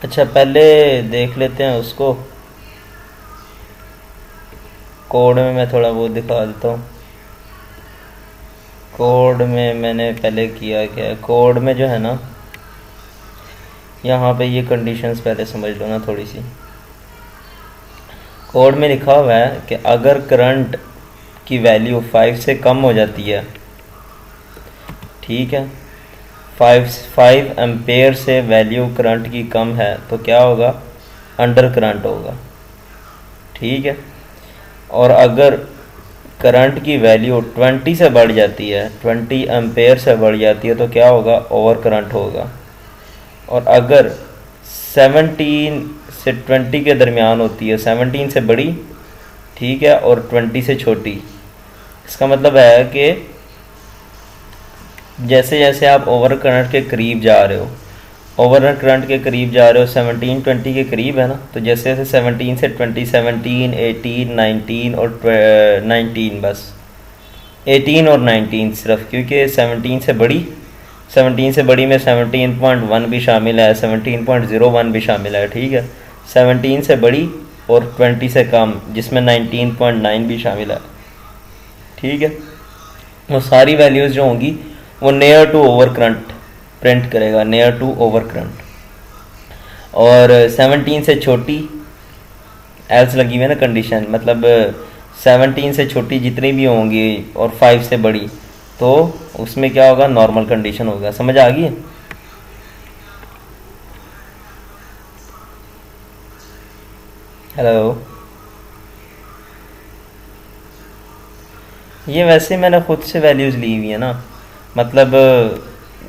अच्छा पहले देख लेते हैं उसको, कोड में मैं थोड़ा वो दिखा देता हूँ। कोड में मैंने पहले किया क्या है, कोड में जो है ना, यहाँ पे ये कंडीशंस पहले समझ लो ना थोड़ी सी। कोड में लिखा हुआ है कि अगर करंट की वैल्यू 5 से कम हो जाती है, ठीक है, 5 एम्पेयर से वैल्यू करंट की कम है तो क्या होगा, अंडर करंट होगा, ठीक है। और अगर करंट की वैल्यू 20 से बढ़ जाती है, 20 एम्पेयर से बढ़ जाती है तो क्या होगा, ओवर करंट होगा। और अगर 17 से 20 के दरमियान होती है, 17 से बड़ी, ठीक है, और 20 से छोटी, इसका मतलब है कि जैसे जैसे आप ओवर करंट के करीब जा रहे हो, ओवर करंट के करीब जा रहे हो, 17-20 के करीब है ना, तो जैसे जैसे 17 से 20, 17, 18, 19 और 19, बस 18 और 19 सिर्फ, क्योंकि 17 से बड़ी, 17 से बड़ी में 17.1 भी शामिल है, 17.01 भी शामिल है, ठीक है। 17 से बड़ी और 20 से कम जिसमें 19.9 भी शामिल है, ठीक है। वो सारी वैल्यूज़ जो होंगी वो near to over current print करेगा, नियर टू ओवर करंट। और 17 से छोटी, एल्स लगी हुई है ना कंडीशन, मतलब 17 से छोटी जितनी भी होंगी और 5 से बड़ी, तो उसमें क्या होगा, नॉर्मल कंडीशन होगा। समझ आ गई? हेलो, ये वैसे मैंने खुद से वैल्यूज़ ली हुई है ना, मतलब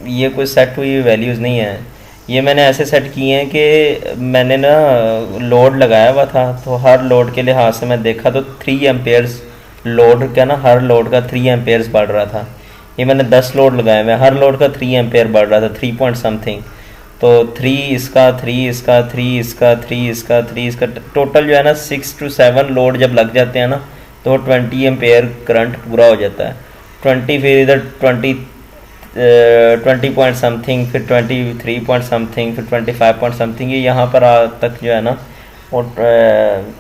ये कोई सेट हुई वैल्यूज़ नहीं है, ये मैंने ऐसे सेट किए हैं कि मैंने ना लोड लगाया हुआ था, तो हर लोड के लिहाज से मैं देखा तो 3 एम्पेयर्स लोड का ना, हर लोड का 3 एम्पेयर्स बढ़ रहा था। ये मैंने 10 लोड लगाए हुए, हर लोड का 3 एम्पेयर बढ़ रहा था, 3 पॉइंट समथिंग। तो 3 इसका, 3 इसका, 3 इसका, 3 इसका, 3 इसका, टोटल जो है ना 6 to 7 लोड जब लग जाते हैं ना, तो 20 एम्पेयर करंट पूरा हो जाता है। 20 फिर इधर 20 पॉइंट समथिंग, फिर 23 पॉइंट समथिंग, फिर 25 पॉइंट समथिंग, ये यहाँ पर तक जो है ना वो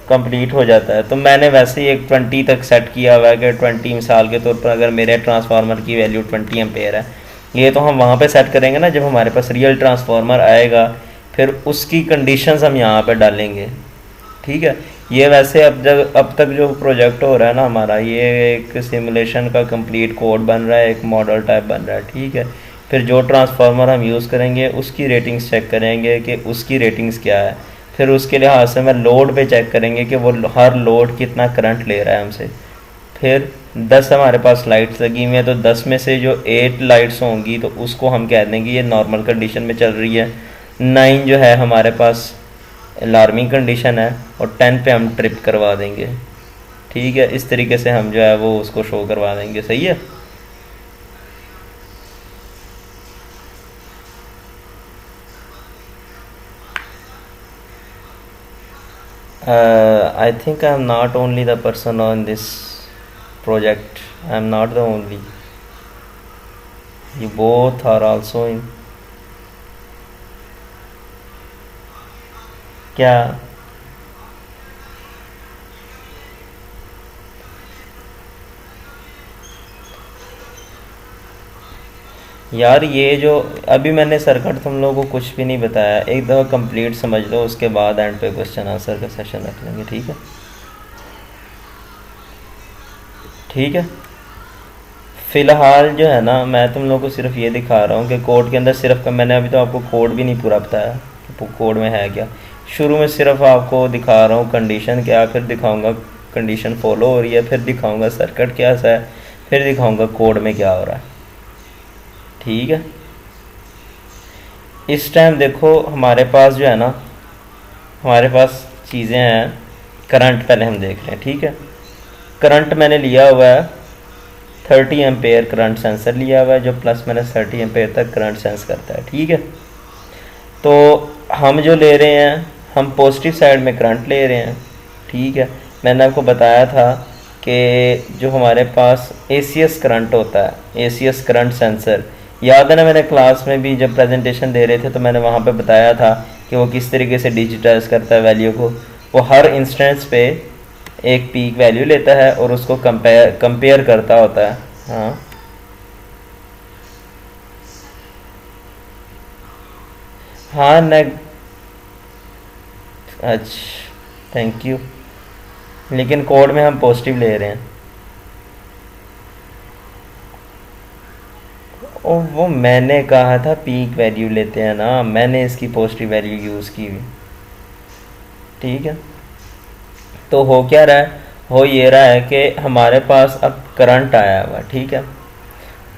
कंप्लीट हो जाता है। तो मैंने वैसे ही एक 20 तक सेट किया हुआ है कि 20 मिसाल के तौर पर अगर मेरे ट्रांसफार्मर की वैल्यू 20 एम्पेयर है, ये तो हम वहाँ पे सेट करेंगे ना जब हमारे पास रियल ट्रांसफार्मर आएगा, फिर उसकी कंडीशंस हम यहाँ पे डालेंगे, ठीक है। ये वैसे अब तक जो प्रोजेक्ट हो रहा है ना हमारा, ये एक सिमुलेशन का कंप्लीट कोड बन रहा है, एक मॉडल टाइप बन रहा है, ठीक है। फिर जो ट्रांसफार्मर हम यूज़ करेंगे उसकी रेटिंग्स चेक करेंगे कि उसकी रेटिंग्स क्या है, फिर उसके लिहाज से मैं लोड पे चेक करेंगे कि वो हर लोड कितना करंट ले रहा है हमसे। फिर 10 हमारे पास लाइट्स लगी हुई हैं, तो 10 में से जो 8 लाइट्स होंगी तो उसको हम कह देंगे ये नॉर्मल कंडीशन में चल रही है। 9 जो है हमारे पास अलार्मिंग कंडीशन है, और 10 पे हम ट्रिप करवा देंगे, ठीक है। इस तरीके से हम जो है वो उसको शो करवा देंगे, सही है। I think I am not only the person on this project, I am not the only, you both are also in, क्या यार, ये जो अभी मैंने सर्किट तुम लोगों को कुछ भी नहीं बताया, एक दफ़ा कंप्लीट समझ लो, उसके बाद एंड पे क्वेश्चन आंसर का सेशन रख लेंगे, ठीक है। ठीक है, फ़िलहाल जो है ना मैं तुम लोगों को सिर्फ ये दिखा रहा हूँ कि कोड के अंदर सिर्फ का, मैंने अभी तो आपको कोड भी नहीं पूरा बताया कि कोड में है क्या। शुरू में सिर्फ आपको दिखा रहा हूँ कंडीशन क्या, फिर दिखाऊंगा कंडीशन फॉलो हो रही है, फिर दिखाऊंगा सर्किट क्या सा है, फिर दिखाऊंगा कोड में क्या हो रहा है, ठीक है। इस टाइम देखो हमारे पास जो है ना, हमारे पास चीज़ें हैं। करंट पहले हम देख रहे हैं, ठीक है। करंट मैंने लिया हुआ है 30 एम्पेयर करंट सेंसर लिया हुआ है, जो प्लस माइनस 30 एम्पेयर तक करंट सेंस करता है, ठीक है। तो हम जो ले रहे हैं, हम पॉजिटिव साइड में करंट ले रहे हैं, ठीक है। मैंने आपको बताया था कि जो हमारे पास ACS करंट होता है, ACS करंट सेंसर, याद है ना, मैंने क्लास में भी जब प्रेजेंटेशन दे रहे थे तो मैंने वहाँ पे बताया था कि वो किस तरीके से डिजिटाइज करता है वैल्यू को। वो हर इंस्टेंस पे एक पीक वैल्यू लेता है और उसको कंपेयर करता होता है। हाँ हाँ अच्छा थैंक यू, लेकिन कोड में हम पॉजिटिव ले रहे हैं। ओ वो मैंने कहा था पीक वैल्यू लेते हैं ना, मैंने इसकी पॉजिटिव वैल्यू यूज़ की हुई। ठीक है, तो हो क्या रहा है, हो ये रहा है कि हमारे पास अब करंट आया हुआ। ठीक है,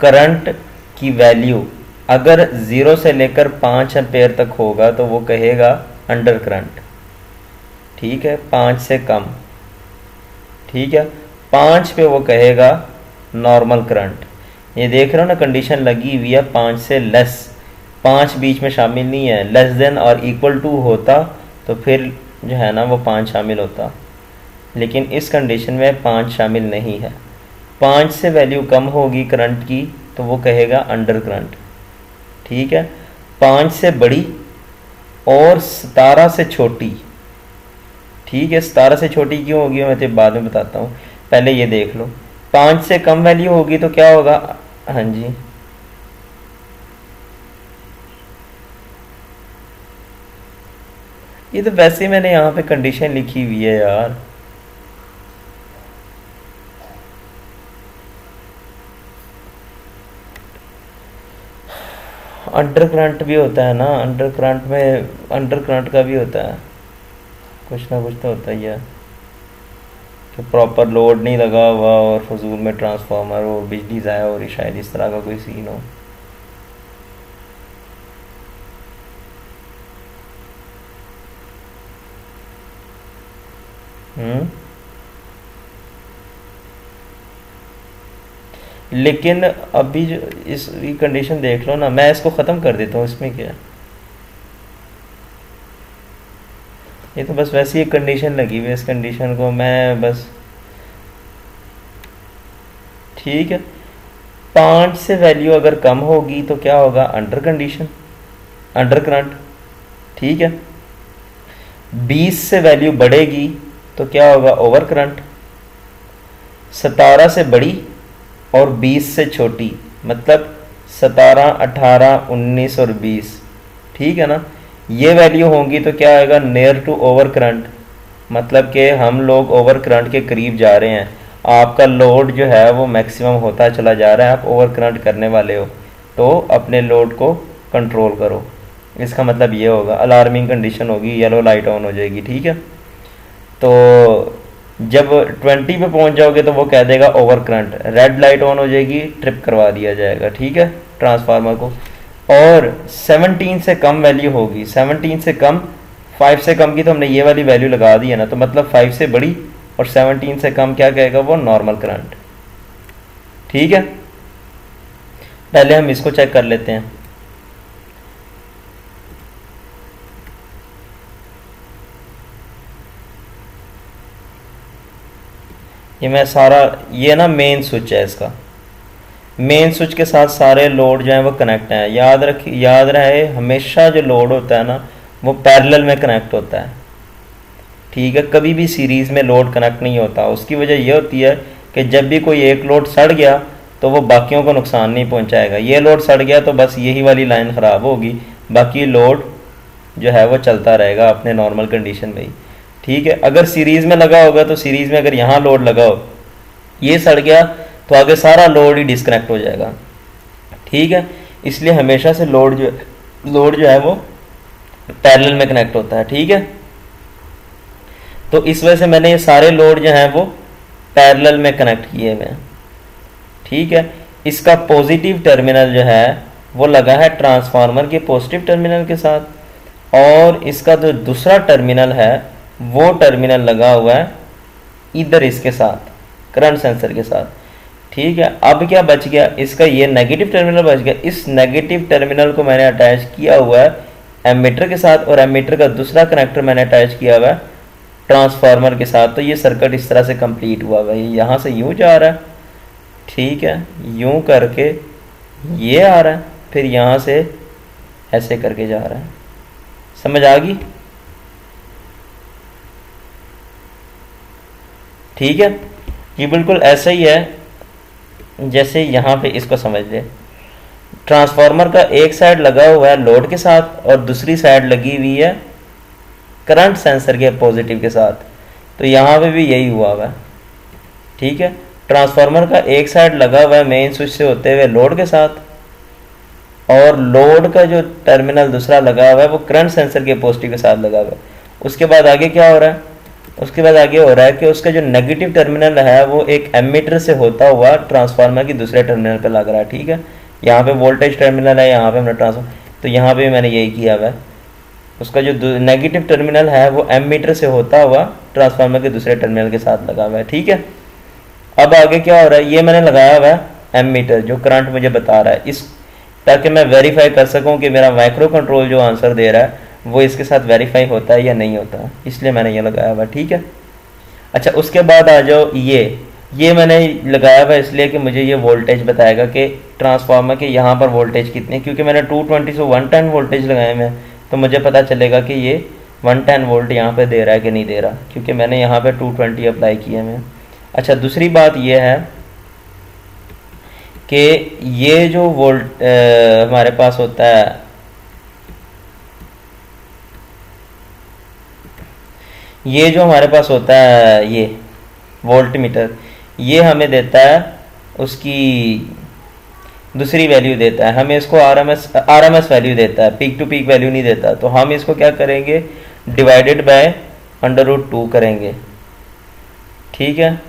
करंट की वैल्यू अगर 0 से लेकर 5 एम्पेयर तक होगा तो वो कहेगा अंडर करंट। ठीक है, 5 से कम। ठीक है, 5 पे वो कहेगा नॉर्मल करंट। ये देख रहे हो ना, कंडीशन लगी हुई है 5 से लेस, 5 बीच में शामिल नहीं है। लेस देन और इक्वल टू होता तो फिर जो है ना वो 5 शामिल होता, लेकिन इस कंडीशन में 5 शामिल नहीं है। 5 से वैल्यू कम होगी करंट की तो वो कहेगा अंडर करंट। ठीक है, 5 से बड़ी और 17 से छोटी। ठीक है, 17 से छोटी क्यों होगी मैं तो बाद में बताता हूँ, पहले ये देख लो। 5 से कम वैल्यू होगी तो क्या होगा। हाँ जी, ये तो वैसे ही मैंने यहाँ पे कंडीशन लिखी हुई है यार। अंडर करंट भी होता है ना, अंडर करंट में अंडर करंट का भी होता है, कुछ ना कुछ तो होता ही है कि प्रॉपर लोड नहीं लगा हुआ और फजूल में ट्रांसफार्मर और बिजली ज़ाया हो रही, शायद इस तरह का कोई सीन हो। हम्म, लेकिन अभी जो इस कंडीशन देख लो ना, मैं इसको ख़त्म कर देता हूँ, इसमें क्या है, ये तो बस वैसी एक कंडीशन लगी हुई है, इस कंडीशन को मैं बस। ठीक है, 5 से वैल्यू अगर कम होगी तो क्या होगा, अंडर कंडीशन, अंडर करंट। ठीक है, 20 से वैल्यू बढ़ेगी तो क्या होगा, ओवर करंट। 17 से बड़ी और 20 से छोटी, मतलब 17, 18, 19 और 20। ठीक है ना, ये वैल्यू होंगी तो क्या आएगा, नियर टू ओवर करंट, मतलब कि हम लोग ओवर करंट के करीब जा रहे हैं। आपका लोड जो है वो मैक्सिमम होता चला जा रहा है, आप ओवर करंट करने वाले हो, तो अपने लोड को कंट्रोल करो। इसका मतलब ये होगा, अलार्मिंग कंडीशन होगी, येलो लाइट ऑन हो जाएगी। ठीक है, तो जब 20 पे पहुंच जाओगे तो वो कह देगा over current, red light on हो जाएगी, ट्रिप करवा दिया जाएगा। ठीक है, ट्रांसफार्मर को। और 17 से कम वैल्यू होगी, 17 से कम, 5 से कम की तो हमने ये वाली वैल्यू लगा दी है ना, तो मतलब 5 से बड़ी और 17 से कम क्या कहेगा वो, नॉर्मल करंट। ठीक है, पहले हम इसको चेक कर लेते हैं। ये मैं सारा, ये ना मेन स्विच है इसका, मेन स्विच के साथ सारे लोड जो है वो कनेक्ट हैं। याद रहे हमेशा जो लोड होता है ना वो पैरेलल में कनेक्ट होता है। ठीक है, कभी भी सीरीज़ में लोड कनेक्ट नहीं होता। उसकी वजह ये होती है कि जब भी कोई एक लोड सड़ गया तो वो बाकियों को नुकसान नहीं पहुंचाएगा। ये लोड सड़ गया तो बस यही वाली लाइन ख़राब होगी, बाकी लोड जो है वो चलता रहेगा अपने नॉर्मल कंडीशन में ही। ठीक है, अगर सीरीज़ में लगा होगा तो सीरीज़ में अगर यहाँ लोड लगा हो, ये सड़ गया तो आगे सारा लोड ही डिस्कनेक्ट हो जाएगा। ठीक है, इसलिए हमेशा से लोड जो है वो पैरेलल में कनेक्ट होता है। ठीक है, तो इस वजह से मैंने ये सारे लोड जो हैं वो पैरेलल में कनेक्ट किए हुए हैं। ठीक है, इसका पॉजिटिव टर्मिनल जो है वो लगा है ट्रांसफार्मर के पॉजिटिव टर्मिनल के साथ, और इसका जो दूसरा टर्मिनल है वो टर्मिनल लगा हुआ है इधर इसके साथ, करंट सेंसर के साथ। ठीक है, अब क्या बच गया, इसका ये नेगेटिव टर्मिनल बच गया। इस नेगेटिव टर्मिनल को मैंने अटैच किया हुआ है एमीटर के साथ, और एमीटर का दूसरा कनेक्टर मैंने अटैच किया हुआ है ट्रांसफार्मर के साथ। तो ये सर्किट इस तरह से कंप्लीट हुआ भाई, यहाँ से यूँ जा रहा है, ठीक है, यूँ करके ये आ रहा है, फिर यहाँ से ऐसे करके जा रहा है, समझ आ गई? ठीक है, ये बिल्कुल ऐसा ही है जैसे यहाँ पे इसको समझ ले। ट्रांसफार्मर का एक साइड लगा हुआ है लोड के साथ और दूसरी साइड लगी हुई है करंट सेंसर के पॉजिटिव के साथ। तो यहाँ पे भी यही हुआ हुआ है। ठीक है, ट्रांसफार्मर का एक साइड लगा हुआ है मेन स्विच से होते हुए लोड के साथ, और लोड का जो टर्मिनल दूसरा लगा हुआ है वो करंट सेंसर के पॉजिटिव के साथ लगा हुआ है। उसके बाद आगे क्या हो रहा है? उसके बाद आगे हो रहा है कि उसका जो नेगेटिव टर्मिनल है वो एक एमीटर से होता हुआ ट्रांसफार्मर की दूसरे टर्मिनल पे लग रहा है। ठीक है, यहाँ पे वोल्टेज टर्मिनल है, यहाँ पे हमने ट्रांसफार्मर, तो यहाँ पे मैंने यही किया हुआ है। उसका जो नेगेटिव टर्मिनल है वो एमीटर से होता हुआ ट्रांसफार्मर के दूसरे टर्मिनल के साथ लगा हुआ है। ठीक है, अब आगे क्या हो रहा है? ये मैंने लगाया हुआ है एमीटर जो करंट मुझे बता रहा है, इस ताकि मैं वेरीफाई कर सकूं कि मेरा माइक्रो कंट्रोल जो आंसर दे रहा है वो इसके साथ वेरीफाई होता है या नहीं होता, इसलिए मैंने ये लगाया हुआ। ठीक है, अच्छा उसके बाद आ जाओ, ये मैंने लगाया हुआ इसलिए कि मुझे ये वोल्टेज बताएगा कि ट्रांसफार्मर के यहाँ पर वोल्टेज कितनी है, क्योंकि मैंने 220 से 110 वोल्टेज लगाए हुए हैं, तो मुझे पता चलेगा कि ये 110 वोल्ट यहाँ पे दे रहा है कि नहीं दे रहा, क्योंकि मैंने यहाँ पे 220 अप्लाई किए हैं। अच्छा दूसरी बात ये है कि ये जो वोल्ट हमारे पास होता है, ये जो हमारे पास होता है ये वोल्ट मीटर, ये हमें देता है उसकी दूसरी वैल्यू देता है, हमें इसको आरएमएस वैल्यू देता है, पीक टू पीक वैल्यू नहीं देता। तो हम इसको क्या करेंगे? डिवाइडेड बाय √2 करेंगे। ठीक है,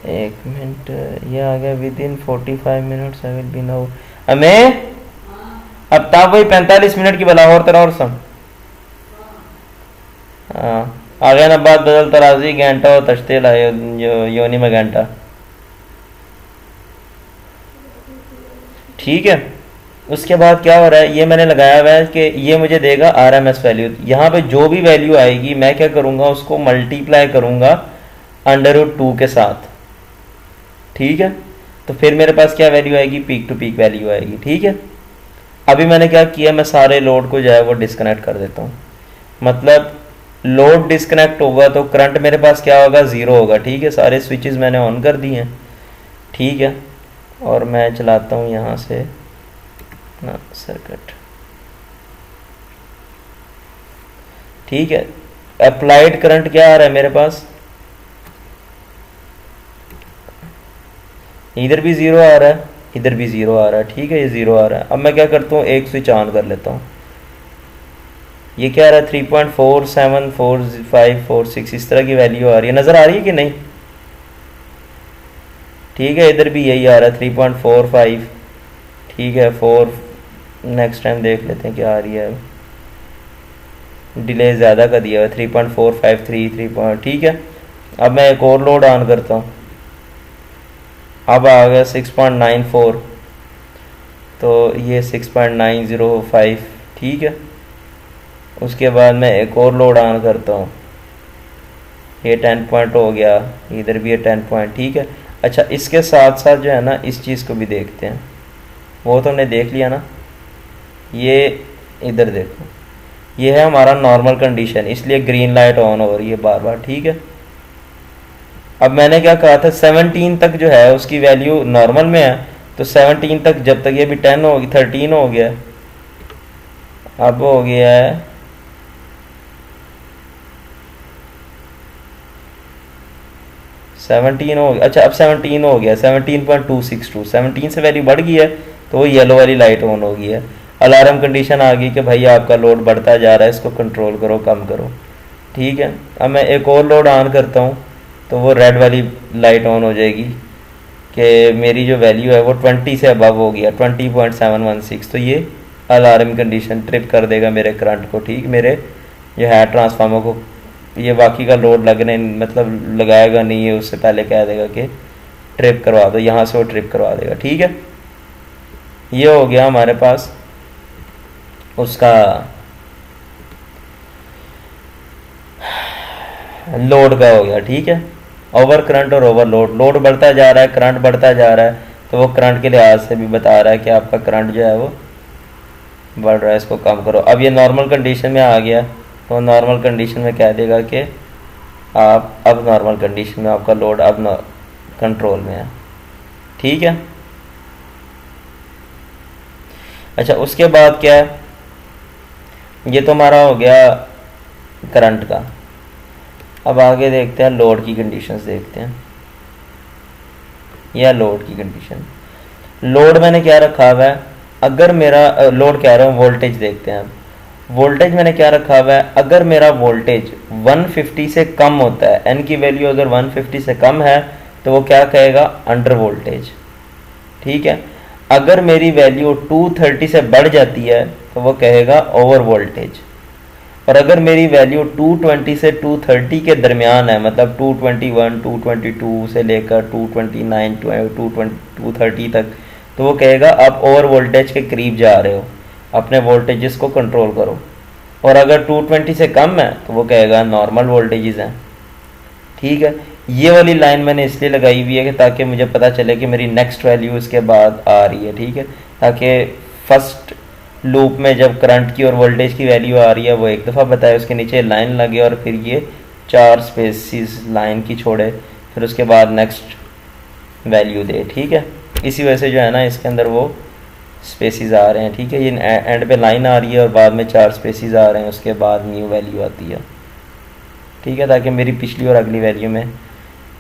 एक मिनट, ये आ गया with in 45 minutes I will be now. हमें अब तब वही 45 मिनट की बला और तरह और सम आ गया ना, बात बदल तराजी घंटा और तश्ते लाए योनी में घंटा। ठीक है, उसके बाद क्या हो रहा है? ये मैंने लगाया हुआ है कि ये मुझे देगा आरएमएस वैल्यू। यहाँ पे जो भी वैल्यू आएगी मैं क्या करूँगा? उसको मल्टीप्लाई करूँगा √2 के साथ। ठीक है, तो फिर मेरे पास क्या वैल्यू आएगी? पीक टू पीक वैल्यू आएगी। ठीक है, अभी मैंने क्या किया? मैं सारे लोड को जो है वो डिस्कनेक्ट कर देता हूँ। मतलब लोड डिस्कनेक्ट होगा तो करंट मेरे पास क्या होगा? 0 होगा। ठीक है, सारे स्विचेस मैंने ऑन कर दिए हैं। ठीक है, और मैं चलाता हूँ यहाँ से ना सर्किट। ठीक है, अप्लाइड करंट क्या आ रहा है मेरे पास? इधर भी 0 आ रहा है, इधर भी 0 आ रहा है। ठीक है, ये 0 आ रहा है। अब मैं क्या करता हूँ? एक स्विच ऑन कर लेता हूँ। ये क्या आ रहा है? 3.474546 इस तरह की वैल्यू आ रही है, नज़र आ रही है कि नहीं? ठीक है, इधर भी यही आ रहा है 3.45। ठीक है, 4। नेक्स्ट टाइम देख लेते हैं क्या आ रही है। डिले ज़्यादा का दिया हुआ है 3.453 3. ठीक है, अब मैं एक और लोड ऑन करता हूँ। अब आ गया 6.94, तो ये 6.905। ठीक है, उसके बाद मैं एक और लोड ऑन करता हूँ, ये 10 पॉइंट हो गया, इधर भी ये 10 पॉइंट। ठीक है, अच्छा इसके साथ साथ जो है ना इस चीज़ को भी देखते हैं। वो तो हमने देख लिया ना, ये इधर देखो, ये है हमारा नॉर्मल कंडीशन, इसलिए ग्रीन लाइट ऑन हो रही है बार बार। ठीक है, अब मैंने क्या कहा था? 17 तक जो है उसकी वैल्यू नॉर्मल में है, तो 17 तक जब तक ये भी 10 होगी, 13 हो गया, अब हो गया है 17 हो गया। अच्छा अब 17 हो गया, 17.262, 17 से वैल्यू बढ़ गई है तो वो येलो वाली लाइट ऑन हो गई है। अलार्म कंडीशन आ गई कि भाई आपका लोड बढ़ता जा रहा है, इसको कंट्रोल करो, कम करो। ठीक है, अब मैं एक और लोड ऑन करता हूँ तो वो रेड वाली लाइट ऑन हो जाएगी कि मेरी जो वैल्यू है वो 20 से अबव हो गया, 20.716। तो ये अलार्म कंडीशन ट्रिप कर देगा मेरे करंट को। ठीक, मेरे जो है ट्रांसफार्मर को ये बाकी का लोड लगने मतलब लगाएगा नहीं है, उससे पहले कह देगा कि ट्रिप करवा दो, यहाँ से वो ट्रिप करवा देगा। ठीक है, ये हो गया हमारे पास उसका लोड का हो गया। ठीक है, ओवर करंट और ओवरलोड, लोड बढ़ता जा रहा है, करंट बढ़ता जा रहा है, तो वो करंट के लिहाज से भी बता रहा है कि आपका करंट जो है वो बढ़ रहा है, इसको कम करो। अब ये नॉर्मल कंडीशन में आ गया, तो नॉर्मल कंडीशन में कह देगा कि आप अब नॉर्मल कंडीशन में आपका लोड अब कंट्रोल में है। ठीक है। अच्छा, उसके बाद क्या है, ये तो हमारा हो गया करंट का। अब आगे देखते हैं लोड की कंडीशंस देखते हैं। यह लोड की कंडीशन, लोड मैंने क्या रखा हुआ है, अगर मेरा लोड कह रहा हूँ, वोल्टेज देखते हैं। अब वोल्टेज मैंने क्या रखा हुआ है, अगर मेरा वोल्टेज 150 से कम होता है, एन की वैल्यू अगर 150 से कम है तो वो क्या कहेगा, अंडर वोल्टेज। ठीक है। अगर मेरी वैल्यू 230 से बढ़ जाती है तो वो कहेगा ओवर वोल्टेज। और अगर मेरी वैल्यू 220 से 230 के दरमियान है, मतलब 221, 222 से लेकर 229, 230 तक, तो वो कहेगा आप ओवर वोल्टेज के करीब जा रहे हो, अपने वोल्टेजेस को कंट्रोल करो। और अगर 220 से कम है तो वो कहेगा नॉर्मल वोल्टेजेस हैं। ठीक है। ये वाली लाइन मैंने इसलिए लगाई हुई है कि ताकि मुझे पता चले कि मेरी नेक्स्ट वैल्यू इसके बाद आ रही है। ठीक है। ताकि फर्स्ट लूप में जब करंट की और वोल्टेज की वैल्यू आ रही है वो एक दफ़ा बताए, उसके नीचे लाइन लगे और फिर ये 4 स्पेसिस लाइन की छोड़े, फिर उसके बाद नेक्स्ट वैल्यू दे। ठीक है। इसी वजह से जो है ना इसके अंदर वो स्पेसिस आ रहे हैं। ठीक है। ये एंड पे लाइन आ रही है और बाद में 4 स्पेसिस आ रहे हैं, उसके बाद न्यू वैल्यू आती है। ठीक है। ताकि मेरी पिछली और अगली वैल्यू में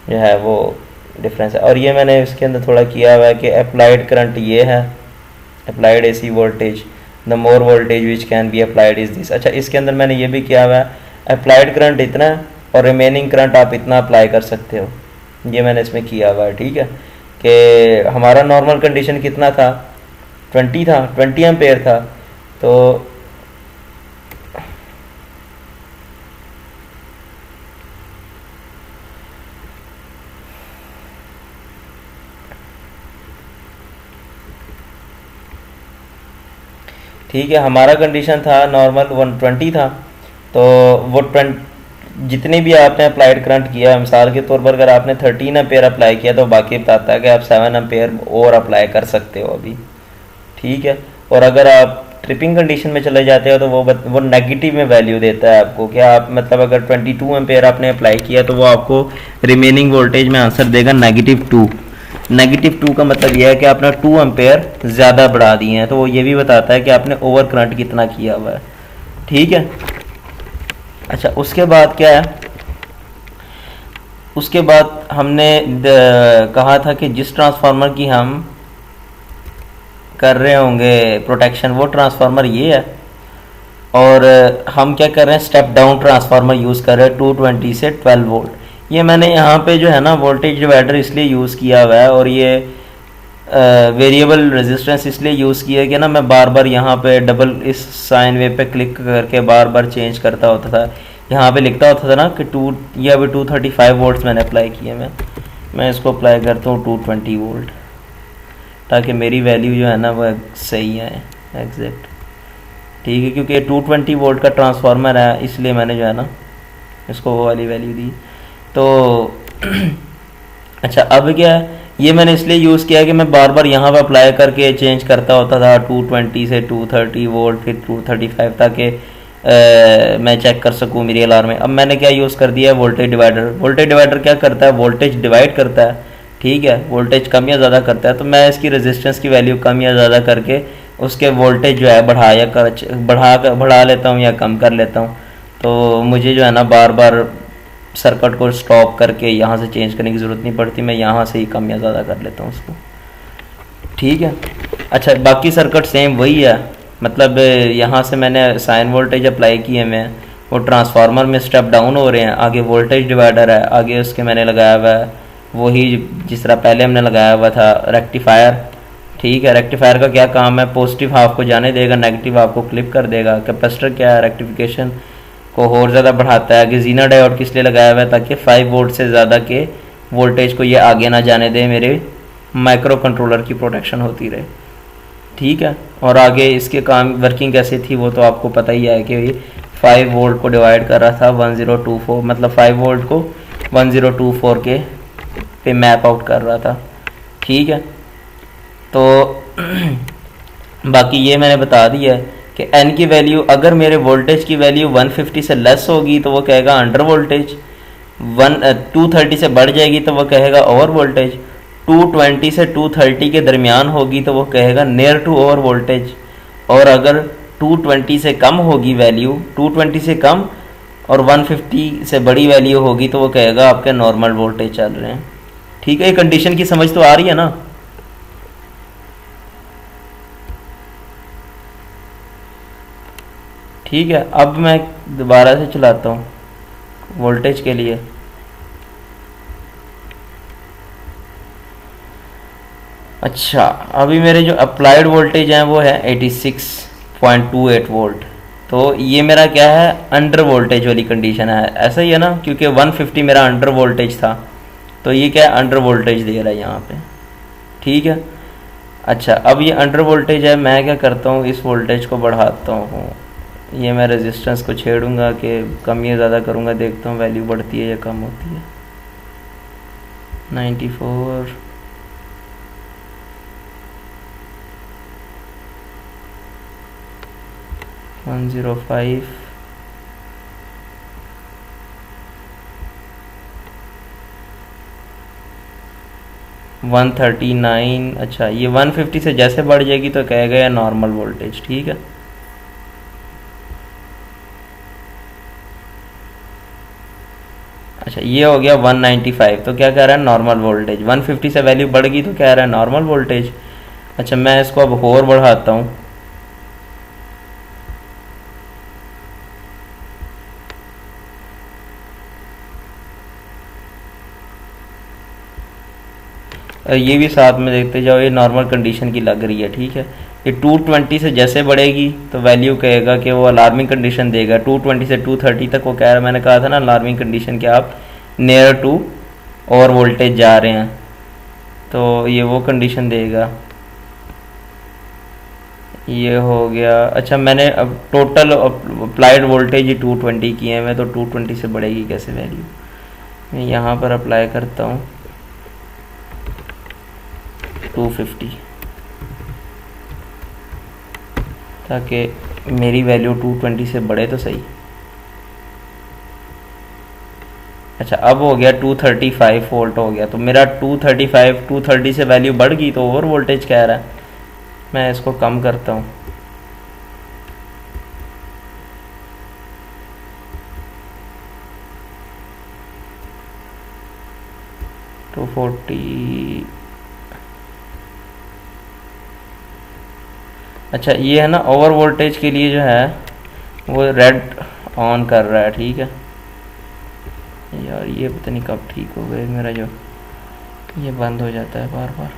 जो है वो डिफरेंस है। और ये मैंने इसके अंदर थोड़ा किया हुआ है कि अप्लाइड करंट ये है, applied AC voltage, the more voltage which can be applied is this. अच्छा, इसके अंदर मैंने ये भी किया हुआ है, अप्लाइड करंट इतना है और रिमेनिंग करंट आप इतना अप्लाई कर सकते हो। ये मैंने इसमें किया हुआ है। ठीक है। कि हमारा नॉर्मल कंडीशन कितना था, 20 था, 20 एम्पेयर था। तो ठीक है, हमारा कंडीशन था नॉर्मल 120 था। तो वो 20 जितनी भी आपने अप्लाइड करंट किया, मिसाल के तौर पर अगर आपने 13 एम्पेयर अप्लाई किया तो बाकी बताता है कि आप 7 एम्पेयर और अप्लाई कर सकते हो अभी। ठीक है। और अगर आप ट्रिपिंग कंडीशन में चले जाते हो तो वो नेगेटिव में वैल्यू देता है आपको, कि आप मतलब अगर 22 एम्पेयर आपने अप्लाई किया तो वो आपको रिमेनिंग वोल्टेज में आंसर देगा -2। -2 का मतलब यह है कि आपने 2 एम्पेयर ज़्यादा बढ़ा दिए हैं, तो वो ये भी बताता है कि आपने ओवर करंट कितना किया हुआ है। ठीक है। अच्छा, उसके बाद क्या है, उसके बाद हमने कहा था कि जिस ट्रांसफार्मर की हम कर रहे होंगे प्रोटेक्शन, वो ट्रांसफार्मर ये है। और हम क्या कर रहे हैं, स्टेप डाउन ट्रांसफार्मर यूज़ कर रहे हैं 220 से 12 वोल्ट। ये मैंने यहाँ पे जो है ना वोल्टेज डिवाइडर इसलिए यूज़ किया हुआ है, और ये वेरिएबल रेजिस्टेंस इसलिए यूज़ किया है कि ना मैं बार बार यहाँ पे डबल इस साइन वेव पे क्लिक करके बार बार चेंज करता होता था। यहाँ पे लिखता होता था ना कि ये अभी 235 वोल्ट्स मैंने अप्लाई किए। मैं इसको अप्लाई करता हूँ 220 वोल्ट, ताकि मेरी वैल्यू जो है ना वो सही है, एग्जैक्ट। ठीक है। क्योंकि 220 वोल्ट का ट्रांसफार्मर है, इसलिए मैंने जो है ना इसको वो वाली वैल्यू दी। तो अच्छा, अब क्या है, ये मैंने इसलिए यूज़ किया कि मैं बार बार यहाँ पर अप्लाई करके चेंज करता होता था 220 से 230 वोल्ट, फिर 235, ताकि मैं चेक कर सकूँ मेरी अलार्म में। अब मैंने क्या यूज़ कर दिया है, वोल्टेज डिवाइडर। वोल्टेज डिवाइडर क्या करता है, वोल्टेज डिवाइड करता है। ठीक है। वोल्टेज कम या ज़्यादा करता है, तो मैं इसकी रेजिस्टेंस की वैल्यू कम या ज़्यादा करके उसके वोल्टेज जो है बढ़ा लेता हूँ या कम कर लेता हूँ। तो मुझे जो है ना बार बार सर्किट को स्टॉप करके यहाँ से चेंज करने की ज़रूरत नहीं पड़ती, मैं यहाँ से ही कम या ज़्यादा कर लेता हूँ उसको। ठीक है। अच्छा, बाकी सर्किट सेम वही है, मतलब यहाँ से मैंने साइन वोल्टेज अप्लाई किए मैं, वो ट्रांसफार्मर में स्टेप डाउन हो रहे हैं। आगे वोल्टेज डिवाइडर है, आगे उसके मैंने लगाया हुआ है वही जिस तरह पहले हमने लगाया हुआ था, रेक्टिफायर। ठीक है। रेक्टिफायर का क्या काम है, पॉजिटिव हाफ को जाने देगा, नेगेटिव हाफ को क्लिप कर देगा। कैपेसिटर क्या है, रेक्टिफिकेशन को और ज़्यादा बढ़ाता है। कि जीना डायोड किस लिए लगाया हुआ है, ताकि 5 वोल्ट से ज़्यादा के वोल्टेज को ये आगे ना जाने दे, मेरे माइक्रो कंट्रोलर की प्रोटेक्शन होती रहे। ठीक है। और आगे इसके काम वर्किंग कैसे थी वो तो आपको पता ही है कि 5 वोल्ट को डिवाइड कर रहा था 1024, मतलब 5 वोल्ट को 1024 के पे मैप आउट कर रहा था। ठीक है। तो बाकी ये मैंने बता दिया है कि एन की वैल्यू, अगर मेरे वोल्टेज की वैल्यू 150 से लेस होगी तो वो कहेगा अंडर वोल्टेज, 230 से बढ़ जाएगी तो वो कहेगा ओवर वोल्टेज, 220 से 230 के दरमियान होगी तो वो कहेगा नियर टू ओवर वोल्टेज, और अगर 220 से कम होगी वैल्यू, 220 से कम और 150 से बड़ी वैल्यू होगी तो वो कहेगा आपके नॉर्मल वोल्टेज चल रहे हैं। ठीक है, ये कंडीशन की समझ तो आ रही है ना। ठीक है, अब मैं दोबारा से चलाता हूँ वोल्टेज के लिए। अच्छा, अभी मेरे जो अप्लाइड वोल्टेज हैं वो है 86.28 वोल्ट। तो ये मेरा क्या है, अंडर वोल्टेज वाली कंडीशन है, ऐसा ही है ना, क्योंकि 150 मेरा अंडर वोल्टेज था, तो ये क्या है, अंडर वोल्टेज दे रहा है यहाँ पे। ठीक है, अच्छा, अब ये अंडर वोल्टेज है, मैं क्या करता हूँ, इस वोल्टेज को बढ़ाता हूँ, ये मैं रेजिस्टेंस को छेड़ूंगा कि कम या ज़्यादा करूँगा, देखता हूँ वैल्यू बढ़ती है या कम होती है। 94, 105, 139। अच्छा, ये 150 से जैसे बढ़ जाएगी तो कहेगा ये नॉर्मल वोल्टेज। ठीक है, अच्छा, ये हो गया 195, तो क्या कह रहा है, नॉर्मल वोल्टेज। 150 से वैल्यू बढ़ गई तो कह रहा है नॉर्मल वोल्टेज। अच्छा, मैं इसको अब और बढ़ाता हूँ, ये भी साथ में देखते जाओ, ये नॉर्मल कंडीशन की लग रही है। ठीक है, ये 220 से जैसे बढ़ेगी तो वैल्यू कहेगा कि वो अलार्मिंग कंडीशन देगा। 220 से 230 तक वो कह रहा है, मैंने कहा था ना अलार्मिंग कंडीशन कि आप नियर टू और वोल्टेज जा रहे हैं, तो ये वो कंडीशन देगा। ये हो गया। अच्छा, मैंने अब टोटल अप्लाइड वोल्टेज ही 220 की है, मैं तो 220 से बढ़ेगी कैसे वैल्यू, मैं यहाँ पर अप्लाई करता हूँ 250, ताकि मेरी वैल्यू 220 से बढ़े तो सही। अच्छा, अब हो गया 235 वोल्ट हो गया, तो मेरा 235, 230 से वैल्यू बढ़ गई तो ओवर वोल्टेज कह रहा है। मैं इसको कम करता हूँ, टू 40। अच्छा, ये है ना ओवर वोल्टेज के लिए जो है वो रेड ऑन कर रहा है। ठीक है यार, ये पता नहीं कब ठीक हो गए, मेरा जो ये बंद हो जाता है बार बार।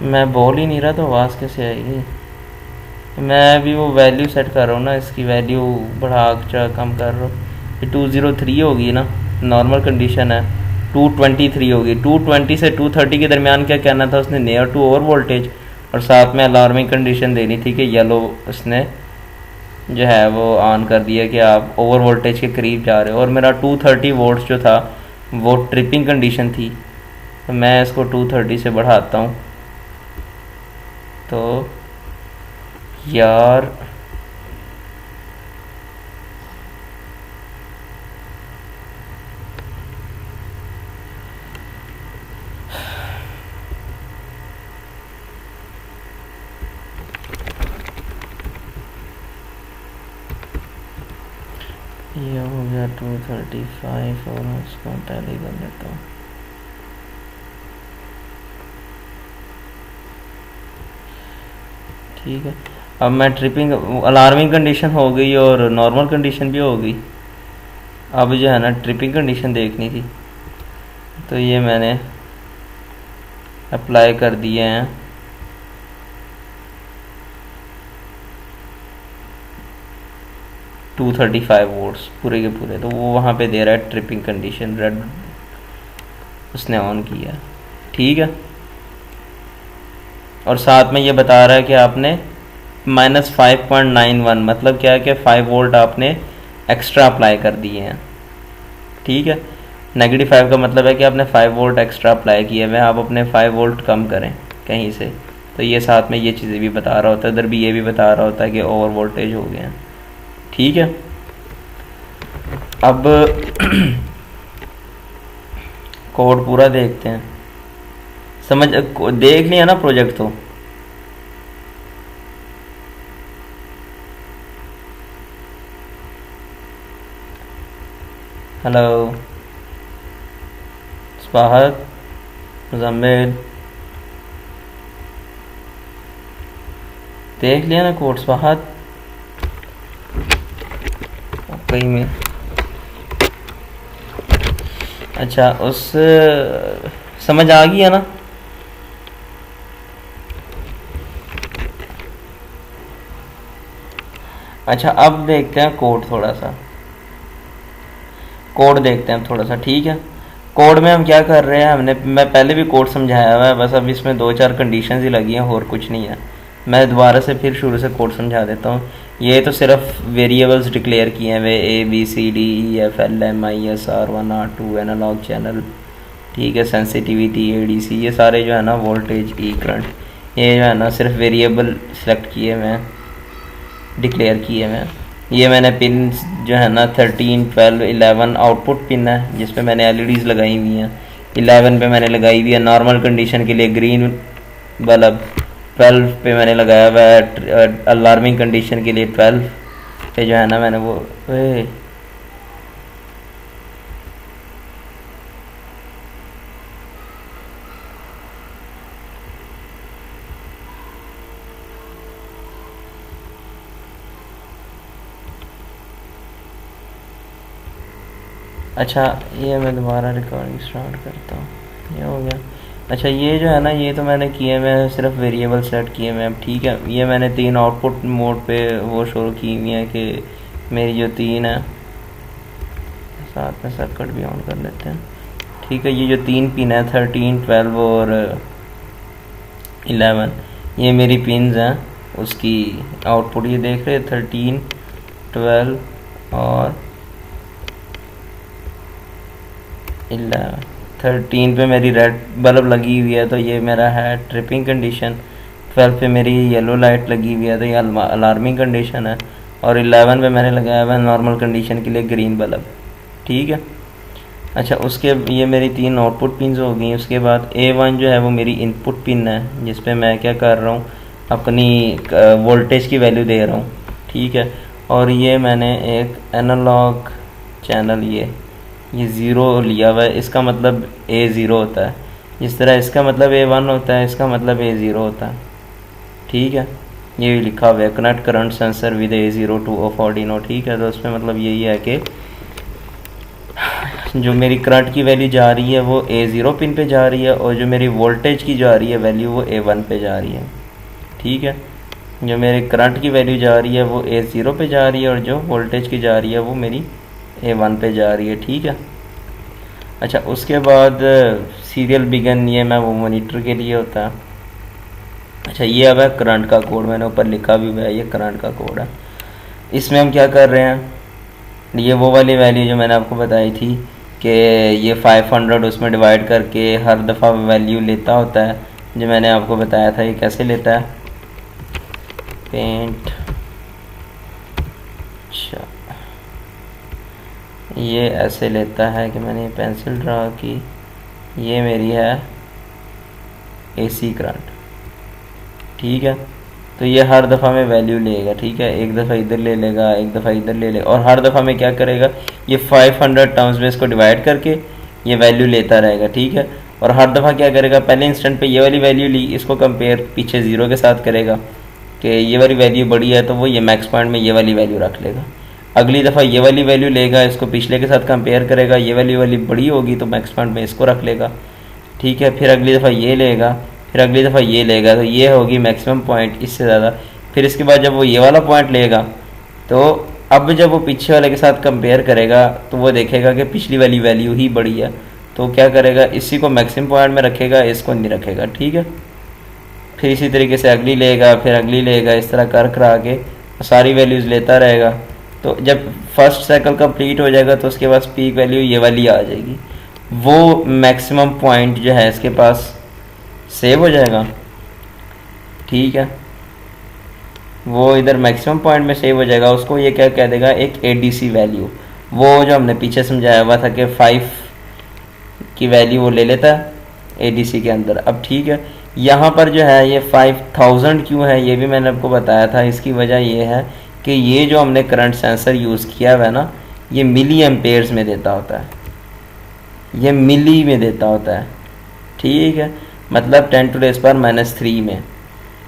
मैं बोल ही नहीं रहा तो आवाज़ कैसे आएगी। मैं भी वो वैल्यू सेट कर रहा हूँ ना, इसकी वैल्यू बढ़ा कम कर रहा हूँ। ये 203 होगी ना, नॉर्मल कंडीशन है। 223 होगी, 220 से 230 के दरमियान क्या कहना था उसने, नियर टू ओवर वोल्टेज, और साथ में अलार्मिंग कंडीशन देनी थी कि येलो उसने जो है वो ऑन कर दिया कि आप ओवर वोल्टेज के करीब जा रहे हो। और मेरा 230 वोल्ट्स जो था वो ट्रिपिंग कंडीशन थी, तो मैं इसको 230 से बढ़ाता हूँ। तो यार ये हो गया 235 और उसको टैली कर लेता हूँ। ठीक है, अब मैं ट्रिपिंग अलार्मिंग कंडीशन हो गई और नॉर्मल कंडीशन भी हो गई। अब जो है ना ट्रिपिंग कंडीशन देखनी थी, तो ये मैंने अप्लाई कर दिए हैं। $235 पूरे के पूरे, तो वो वहाँ पे दे रहा है ट्रिपिंग कंडीशन, रेड उसने ऑन किया है, ठीक है। और साथ में ये बता रहा है कि आपने -5.91 मतलब क्या है कि 5 वोल्ट आपने एक्स्ट्रा अप्लाई कर दिए हैं, ठीक है। -5 का मतलब है कि आपने 5 वोल्ट एक्स्ट्रा अप्लाई किए हुए, आप अपने 5 वोल्ट कम करें कहीं से। तो ये साथ में ये चीज़ें भी बता रहा होता है, इधर भी ये भी बता रहा होता है कि ओवर वोल्टेज हो गए हैं, ठीक है। अब कोड पूरा देखते हैं, समझ देख लिया ना प्रोजेक्ट तो। हेलो स्वाहत, मुजम्मिल, देख लिया ना कोड स्वाहत कहीं में। अच्छा उस समझ आ गया ना। अच्छा अब देखते हैं कोड, थोड़ा सा कोड देखते हैं थोड़ा सा, ठीक है। कोड में हम क्या कर रहे हैं, मैं पहले भी कोड समझाया हुआ है, बस अब इसमें 2-4 कंडीशंस ही लगी हैं और कुछ नहीं है। मैं दोबारा से फिर शुरू से कोड समझा देता हूँ। ये तो सिर्फ वेरिएबल्स डिक्लेयर किए हैं वे ABCDEFLMISR1R2 एनालॉग चैनल, ठीक है, सेंसिटिविटी ADC, ये सारे जो है ना वोल्टेज ई करंट, ये जो है ना सिर्फ वेरिएबल सेलेक्ट किए हुए हैं, डिक्लेयर किए हुए हैं। ये मैंने पिन जो है ना 13, 12, 11 आउटपुट पिन है जिस पे मैंने LEDs लगाई हुई हैं। 11 पे मैंने लगाई हुई है नॉर्मल कंडीशन के लिए ग्रीन बल्ब, 12 पे मैंने लगाया हुआ है अलार्मिंग कंडीशन के लिए 12 पे जो है ना मैंने वो अच्छा ये मैं दोबारा रिकॉर्डिंग स्टार्ट करता हूँ, ये हो गया। अच्छा ये जो है ना ये तो मैंने किए, मैं सिर्फ वेरिएबल सेट किए मैं, ठीक है। ये मैंने 3 आउटपुट मोड पे वो शो की हुई है कि मेरी जो 3 है, साथ में सर्किट भी ऑन कर लेते हैं, ठीक है। ये जो 3 पिन है 13, 12 और 11, ये मेरी पिन्स हैं, उसकी आउटपुट ये देख रहे 13, 12 और 11। 13 पे मेरी रेड बल्ब लगी हुई है तो ये मेरा है ट्रिपिंग कंडीशन, 12 पे मेरी येलो लाइट लगी हुई है तो ये अलार्मिंग कंडीशन है, और 11 पे मैंने लगाया हुआ है नॉर्मल कंडीशन के लिए ग्रीन बल्ब, ठीक है। अच्छा उसके ये मेरी 3 आउटपुट पिन्स हो गई। उसके बाद A1 जो है वो मेरी इनपुट पिन है जिस पे मैं क्या कर रहा हूँ, अपनी वोल्टेज की वैल्यू दे रहा हूँ, ठीक है। और ये मैंने एक एनालॉग चैनल ये 0 लिया हुआ है, इसका मतलब A0 होता है, जिस तरह इसका मतलब A1 होता है इसका मतलब A0 होता है, ठीक है। ये लिखा हुआ है connect current sensor with A0 two of Arduino, ठीक है। तो उसमें मतलब यही है कि जो मेरी करंट की वैल्यू जा रही है वो A0 पिन पे जा रही है, और जो मेरी वोल्टेज की जा रही है वैल्यू वो A1 पे जा रही है, ठीक है। जो मेरे करंट की वैल्यू जा रही है वो A0 पे जा रही है, और जो वोल्टेज की जा रही है वो मेरी A1 पे जा रही है, ठीक है। अच्छा उसके बाद सीरियल बिगन, ये मैं वो मॉनिटर के लिए होता है। अच्छा ये अब है करंट का कोड, मैंने ऊपर लिखा भी हुआ है, ये करंट का कोड है। इसमें हम क्या कर रहे हैं, ये वो वाली वैल्यू जो मैंने आपको बताई थी कि ये 500 उसमें डिवाइड करके हर दफ़ा वैल्यू लेता होता है, जो मैंने आपको बताया था ये कैसे लेता है। पेंट, अच्छा ये ऐसे लेता है कि मैंने पेंसिल ड्रा की, ये मेरी है AC करंट, ठीक है। तो ये हर दफ़ा में वैल्यू लेगा, ठीक है, एक दफ़ा इधर ले लेगा, एक दफ़ा इधर ले लेगा, और हर दफ़ा में क्या करेगा, ये 500 टर्म्स में इसको डिवाइड करके ये वैल्यू लेता रहेगा, ठीक है। और हर दफ़ा क्या करेगा, पहले इंस्टेंट पे ये वाली वैल्यू ली, इसको कंपेयर पीछे 0 के साथ करेगा कि ये वाली वैल्यू बड़ी है तो वो ये मैक्स पॉइंट में ये वाली वैल्यू रख लेगा। अगली दफ़ा ये वाली वैल्यू लेगा, इसको पिछले के साथ कंपेयर करेगा, ये वाली बड़ी होगी तो मैक्स पॉइंट में इसको रख लेगा, ठीक है, फिर अगली दफ़ा ये लेगा, फिर अगली दफ़ा ये लेगा, तो ये होगी मैक्सिमम पॉइंट, इससे ज़्यादा। फिर इसके बाद जब वो ये वाला पॉइंट लेगा, तो अब जब वो पीछे वाले के साथ कंपेयर करेगा तो वो देखेगा कि पिछली वाली वैल्यू ही बड़ी है, तो क्या करेगा, इसी को मैक्सिमम पॉइंट में रखेगा, इसको नहीं रखेगा। ठीक है, फिर इसी तरीके से अगली लेगा, फिर अगली लेगा, इस तरह कर करा के सारी वैल्यूज़ लेता रहेगा। तो जब फर्स्ट साइकिल कंप्लीट हो जाएगा तो उसके पास पीक वैल्यू ये वाली आ जाएगी, वो मैक्सिमम पॉइंट जो है इसके पास सेव हो जाएगा। ठीक है, वो इधर मैक्सिमम पॉइंट में सेव हो जाएगा, उसको ये क्या कह देगा, एक एडीसी वैल्यू, वो जो हमने पीछे समझाया हुआ था कि 5 की वैल्यू वो ले लेता है एडीसी के अंदर। अब ठीक है, यहाँ पर जो है ये 5000 क्यों है, ये भी मैंने आपको बताया था। इसकी वजह ये है कि ये जो हमने करंट सेंसर यूज़ किया हुआ है ना, ये मिली एम्पेयर्स में देता होता है, ये मिली में देता होता है। ठीक है, मतलब 10⁻³ में।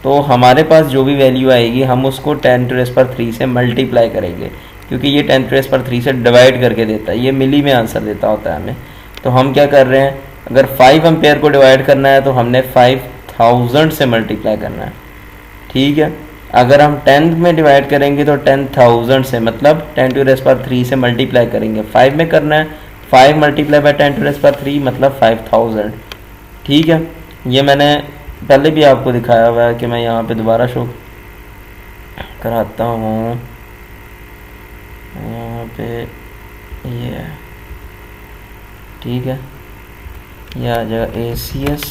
तो हमारे पास जो भी वैल्यू आएगी हम उसको 10⁻³ से मल्टीप्लाई करेंगे, क्योंकि ये 10⁻³ से डिवाइड करके देता है, ये मिली में आंसर देता होता है हमें। तो हम क्या कर रहे हैं, अगर 5 एम्पेयर को डिवाइड करना है तो हमने 5000 से मल्टीप्लाई करना है। ठीक है, अगर हम 10 में डिवाइड करेंगे तो 10,000 से, मतलब 10⁻³ से मल्टीप्लाई करेंगे। 5 में करना है, 5 मल्टीप्लाई बाय 10⁻³ मतलब 5000। ठीक है, ये मैंने पहले भी आपको दिखाया हुआ है कि मैं यहाँ पे दोबारा शो कराता हूँ। यहाँ पे ये है, ठीक है, यह आ जाएगा ACS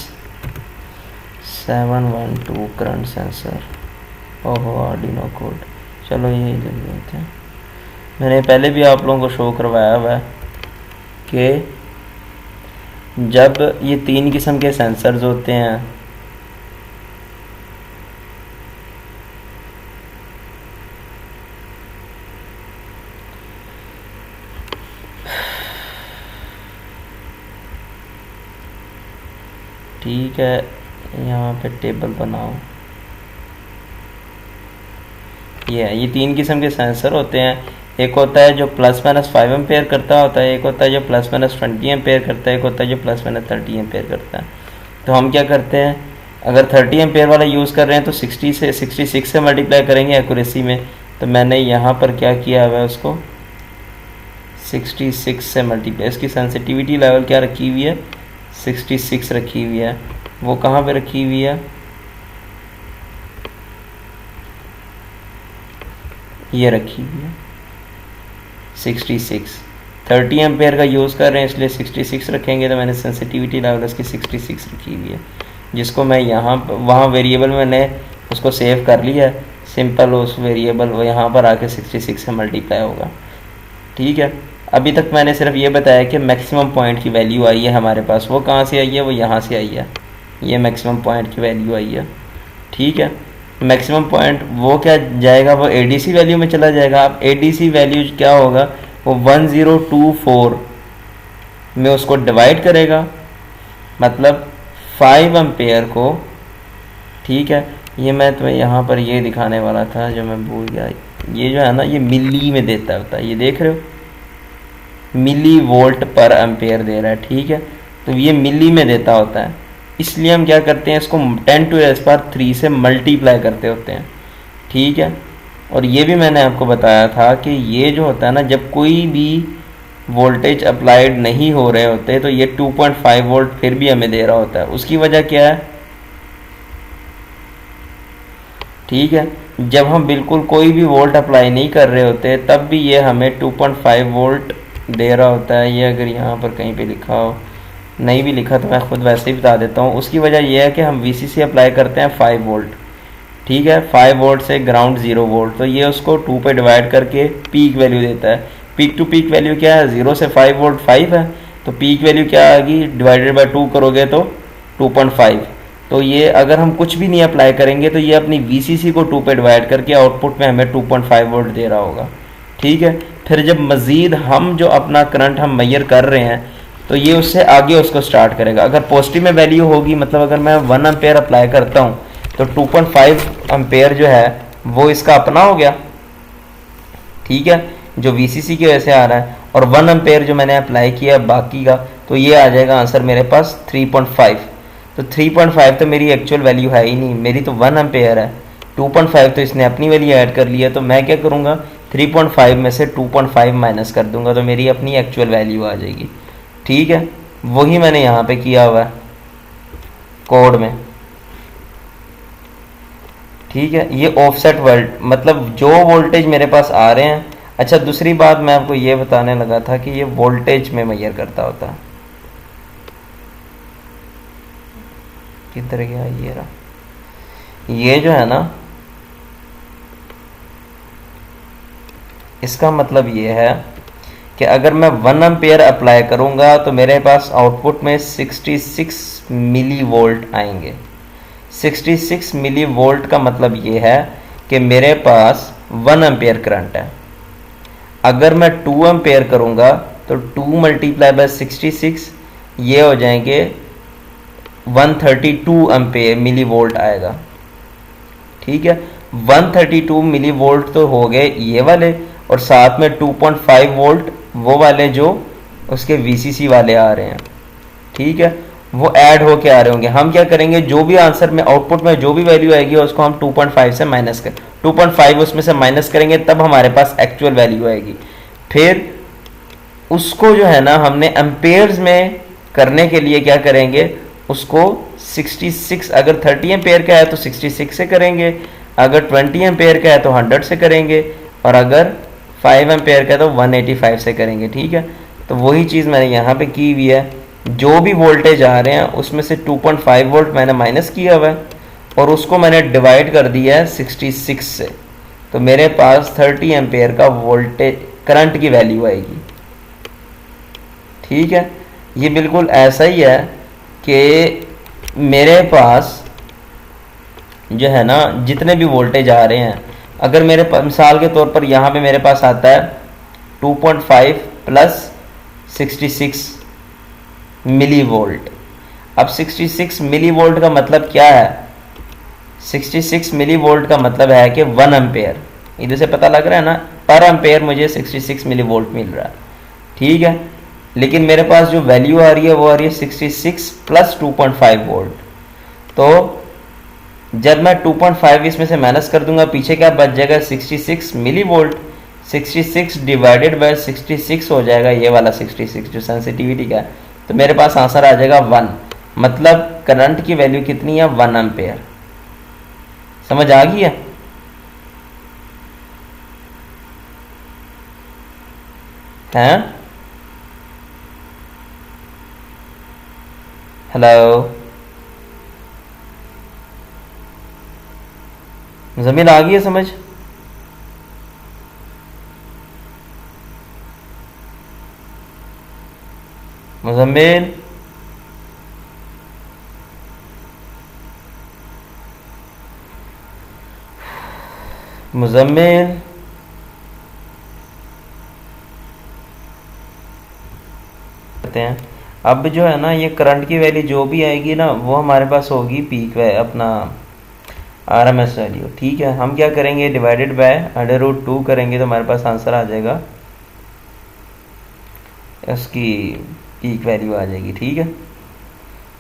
712 करंट सेंसर। ओहो, आर्डिनो कोड, चलो यही लिख देते हैं। मैंने पहले भी आप लोगों को शो करवाया हुआ है कि जब ये 3 किस्म के सेंसर्स होते हैं, ठीक है, यहाँ पे टेबल बनाओ। ये 3 किस्म के सेंसर होते हैं। एक होता है जो ±5 एम्पेयर करता होता है, एक होता है जो ±20 एम्पेयर करता है, एक होता है जो ±30 एम्पेयर करता है। तो हम क्या करते हैं, अगर 30 एम्पेयर वाला यूज़ कर रहे हैं तो 66 से मल्टीप्लाई करेंगे एक्यूरेसी में। तो मैंने यहाँ पर क्या किया हुआ है, उसको 66 से मल्टीप्लाई, इसकी सेंसिटिविटी लेवल क्या रखी हुई है, 66 रखी हुई है। वो कहाँ पे रखी हुई है, ये रखी हुई है 66। 30 एम्पेयर का यूज़ कर रहे हैं इसलिए 66 रखेंगे, तो मैंने सेंसिटिविटी लेवल उसकी 66 रखी हुई है, जिसको मैं यहाँ वहाँ वेरिएबल में मैंने उसको सेव कर लिया है। सिंपल उस वेरिएबल वो यहाँ पर आके 66 से मल्टीप्लाई होगा। ठीक है, अभी तक मैंने सिर्फ ये बताया कि मैक्सिमम पॉइंट की वैल्यू आई है हमारे पास। वो कहाँ से आई है, वो यहाँ से आई है, ये मैक्सिमम पॉइंट की वैल्यू आई है। ठीक है, मैक्सिमम पॉइंट वो क्या जाएगा, वो एडीसी वैल्यू में चला जाएगा। अब एडीसी वैल्यू क्या होगा, वो 1024 में उसको डिवाइड करेगा, मतलब 5 एम्पेयर को। ठीक है, ये मैं तुम्हें यहाँ पर ये दिखाने वाला था जो मैं भूल गया। ये जो है ना, ये मिली में देता होता है, ये देख रहे हो, मिली वोल्ट पर एम्पेयर दे रहा है। ठीक है, तो ये मिली में देता होता है, इसलिए हम क्या करते हैं, इसको 10⁻³ से मल्टीप्लाई करते होते हैं। ठीक है, और ये भी मैंने आपको बताया था कि ये जो होता है ना, जब कोई भी वोल्टेज अप्लाइड नहीं हो रहे होते तो ये 2.5 वोल्ट फिर भी हमें दे रहा होता है। उसकी वजह क्या है, ठीक है, जब हम बिल्कुल कोई भी वोल्ट अप्लाई नहीं कर रहे होते तब भी ये हमें 2.5 वोल्ट दे रहा होता है। ये अगर यहाँ पर कहीं पे लिखा हो, नहीं भी लिखा तो मैं खुद वैसे ही बता देता हूँ। उसकी वजह यह है कि हम VCC अप्लाई करते हैं 5 वोल्ट। ठीक है, 5 वोल्ट से ग्राउंड 0 वोल्ट, तो ये उसको 2 पे डिवाइड करके पीक वैल्यू देता है। पीक टू पीक वैल्यू क्या है, 0 से 5 वोल्ट 5 है, तो पीक वैल्यू क्या आएगी, डिवाइडेड बाय 2 करोगे तो 2.5। तो ये अगर हम कुछ भी नहीं अप्लाई करेंगे तो ये अपनी VCC को 2 पे डिवाइड करके आउटपुट में हमें 2.5 वोल्ट दे रहा होगा। ठीक है, फिर जब मज़ीद हम जो अपना करंट हम मेजर कर रहे हैं तो ये उससे आगे उसको स्टार्ट करेगा। अगर पॉजिटिव में वैल्यू होगी, मतलब अगर मैं 1 एम्पेयर अप्लाई करता हूँ तो 2.5 एम्पेयर जो है वो इसका अपना हो गया। ठीक है, जो VCC की वजह से आ रहा है। और 1 एम्पेयर जो मैंने अप्लाई किया बाकी का, तो ये आ जाएगा आंसर मेरे पास 3.5। तो 3.5 तो मेरी एक्चुअल वैल्यू है ही नहीं, मेरी तो 1 एम्पेयर है। 2.5 तो इसने अपनी वैल्यू ऐड कर लिया, तो मैं क्या करूँगा 3.5 में से 2.5 माइनस कर दूंगा, तो मेरी अपनी एक्चुअल वैल्यू आ जाएगी। ठीक है, वही मैंने यहाँ पे किया हुआ है कोड में। ठीक है, ये ऑफसेट वोल्ट मतलब जो वोल्टेज मेरे पास आ रहे हैं। अच्छा, दूसरी बात मैं आपको ये बताने लगा था कि ये वोल्टेज में मेजर करता होता है। किधर गया ये रहा, ये जो है ना, इसका मतलब ये है कि अगर मैं 1 एम्पेयर अप्लाई करूंगा तो मेरे पास आउटपुट में 66 मिली वोल्ट आएंगे। 66 मिली वोल्ट का मतलब ये है कि मेरे पास 1 एम्पेयर करंट है। अगर मैं 2 एम्पेयर करूंगा तो 2 मल्टीप्लाई बाय 66, ये हो जाएंगे 132 एम्पेयर मिली वोल्ट आएगा। ठीक है, 132 मिली वोल्ट तो हो गए ये वाले, और साथ में 2.5 वोल्ट वो वाले जो उसके VCC वाले आ रहे हैं। ठीक है, वो ऐड होके आ रहे होंगे। हम क्या करेंगे, जो भी आंसर में आउटपुट में जो भी वैल्यू आएगी उसको हम 2.5 से माइनस कर 2.5 उसमें से माइनस करेंगे, तब हमारे पास एक्चुअल वैल्यू आएगी। फिर उसको जो है ना हमने एम्पेयर्स में करने के लिए क्या करेंगे, उसको 66, अगर 30 एम्पेयर का है तो 66 से करेंगे, अगर 20 एम्पेयर का है तो 100 से करेंगे, और अगर 5 एम्पेयर का है तो 185 से करेंगे। ठीक है, तो वही चीज़ मैंने यहाँ पे की हुई है। जो भी वोल्टेज आ रहे हैं उसमें से 2.5 वोल्ट मैंने माइनस किया हुआ है और उसको मैंने डिवाइड कर दिया है 66 से, तो मेरे पास 30 एम्पेयर का वोल्टेज करंट की वैल्यू आएगी। ठीक है, ये बिल्कुल ऐसा ही है कि मेरे पास जो है ना जितने भी वोल्टेज आ रहे हैं, अगर मेरे पास मिसाल के तौर पर यहाँ पे मेरे पास आता है 2.5 प्लस 66 मिली वोल्ट। अब 66 मिली वोल्ट का मतलब क्या है, 66 मिली वोल्ट का मतलब है कि 1 एम्पेयर, इधर से पता लग रहा है ना, पर एम्पेयर मुझे 66 मिली वोल्ट मिल रहा है। ठीक है, लेकिन मेरे पास जो वैल्यू आ रही है वो आ रही है 66 प्लस 2.5 वोल्ट। तो जब मैं 2.5 इसमें से माइनस कर दूंगा, पीछे क्या बच जाएगा 66 मिली वोल्ट। 66 डिवाइडेड बाय 66 हो जाएगा ये वाला 66 जो सेंसिटिविटी का है, तो मेरे पास आंसर आ जाएगा 1। मतलब करंट की वैल्यू कितनी है, 1 एम्पेयर। समझ आ गई है? हैं? हेलो, जमीन आ गई है समझ? मुजम्मिल, मुजम्मिल, कहते हैं अब जो है ना ये करंट की वैल्यू जो भी आएगी ना वो हमारे पास होगी पीक वे अपना RMS वैल्यू। ठीक है, हम क्या करेंगे डिवाइडेड बाय √2 करेंगे तो हमारे पास आंसर आ जाएगा, उसकी पीक वैल्यू आ जाएगी। ठीक है,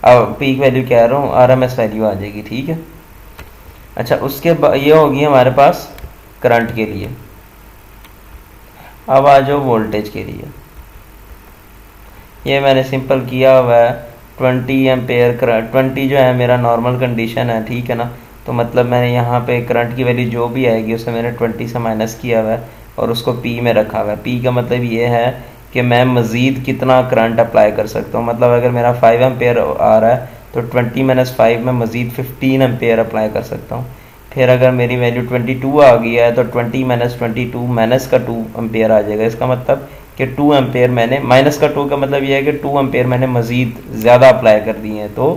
अब पीक वैल्यू कह रहा हूँ RMS वैल्यू आ जाएगी। ठीक है, अच्छा उसके बाद ये होगी हमारे पास करंट के लिए। अब आ जाओ वोल्टेज के लिए। ये मैंने सिंपल किया हुआ है 20 एम्पेयर करंट, 20 जो है मेरा नॉर्मल कंडीशन है। ठीक है ना, तो मतलब मैंने यहाँ पे करंट की वैल्यू जो भी आएगी उसे मैंने 20 से माइनस किया हुआ है और उसको P में रखा हुआ है। P का मतलब ये है कि मैं मज़ीद कितना करंट अप्लाई कर सकता हूँ। मतलब अगर मेरा 5 एम्पेयर आ रहा है तो 20 माइनस 5 में मज़ीद 15 एम्पेयर अप्लाई कर सकता हूँ। फिर अगर मेरी वैल्यू 22 आ गई है तो 20 माइनस 22 माइनस का 2 एम्पेयर आ जाएगा। इसका मतलब कि 2 एम्पेयर मैंने, माइनस का 2 का मतलब ये है कि 2 एम्पेयर मैंने मज़ीद ज़्यादा अप्लाई कर दिए हैं। तो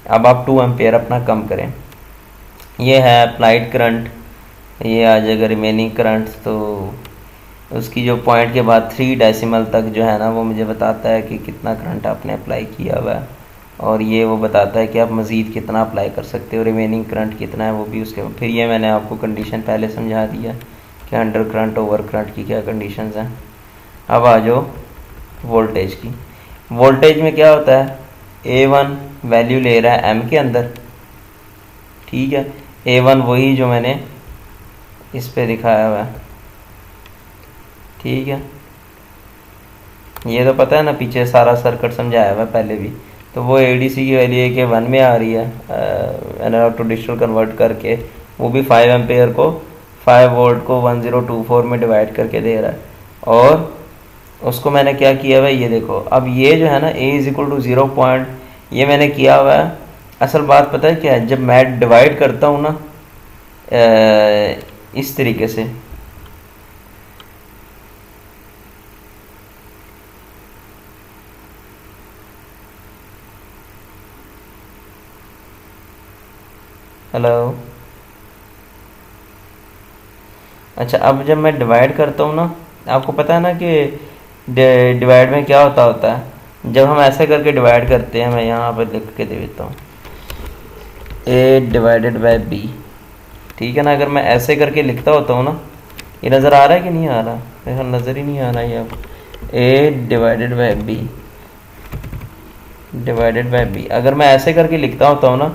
अब आप 2 एम्पेयर अपना कम करें। ये है अप्लाइड करंट, ये आ जाएगा रिमेनिंग करंट। तो उसकी जो पॉइंट के बाद 3 डेसिमल तक जो है ना वो मुझे बताता है कि कितना करंट आपने अप्लाई किया हुआ है, और ये वो बताता है कि आप मज़ीद कितना अप्लाई कर सकते हो, रिमेनिंग करंट कितना है वो भी उसके। फिर ये मैंने आपको कंडीशन पहले समझा दिया कि अंडर करंट ओवर करंट की क्या कंडीशंस हैं। अब आ जाओ वोल्टेज की। वोल्टेज में क्या होता है, A1 वैल्यू ले रहा है M के अंदर, ठीक है। A1 वही जो मैंने इस पे दिखाया हुआ है, ठीक है। ये तो पता है ना, पीछे सारा सर्किट समझाया हुआ है पहले भी। तो वो ADC की वैल्यू है कि 1 में आ रही है एनालॉग टू डिजिटल कन्वर्ट करके, वो भी 5 एम्पेयर को 5 वोल्ट को 1024 में डिवाइड करके दे रहा है। और उसको मैंने क्या किया हुआ है, ये देखो। अब ये जो है ना A is equal to 0 point, ये मैंने किया हुआ है। असल बात पता है क्या है, जब मैं डिवाइड करता हूँ ना इस तरीके से, हेलो, अच्छा, अब जब मैं डिवाइड करता हूँ ना, आपको पता है ना कि डिवाइड में क्या होता है, जब हम ऐसे करके डिवाइड करते हैं, मैं यहाँ पर लिख के दे देता हूँ A डिवाइडेड बाय B, ठीक है ना। अगर मैं ऐसे करके लिखता होता हूँ ना, ये नज़र आ रहा है कि नहीं आ रहा, मेरे नज़र ही नहीं आ रहा है। अब A divided by B divided by B, अगर मैं ऐसे करके लिखता होता हूँ ना,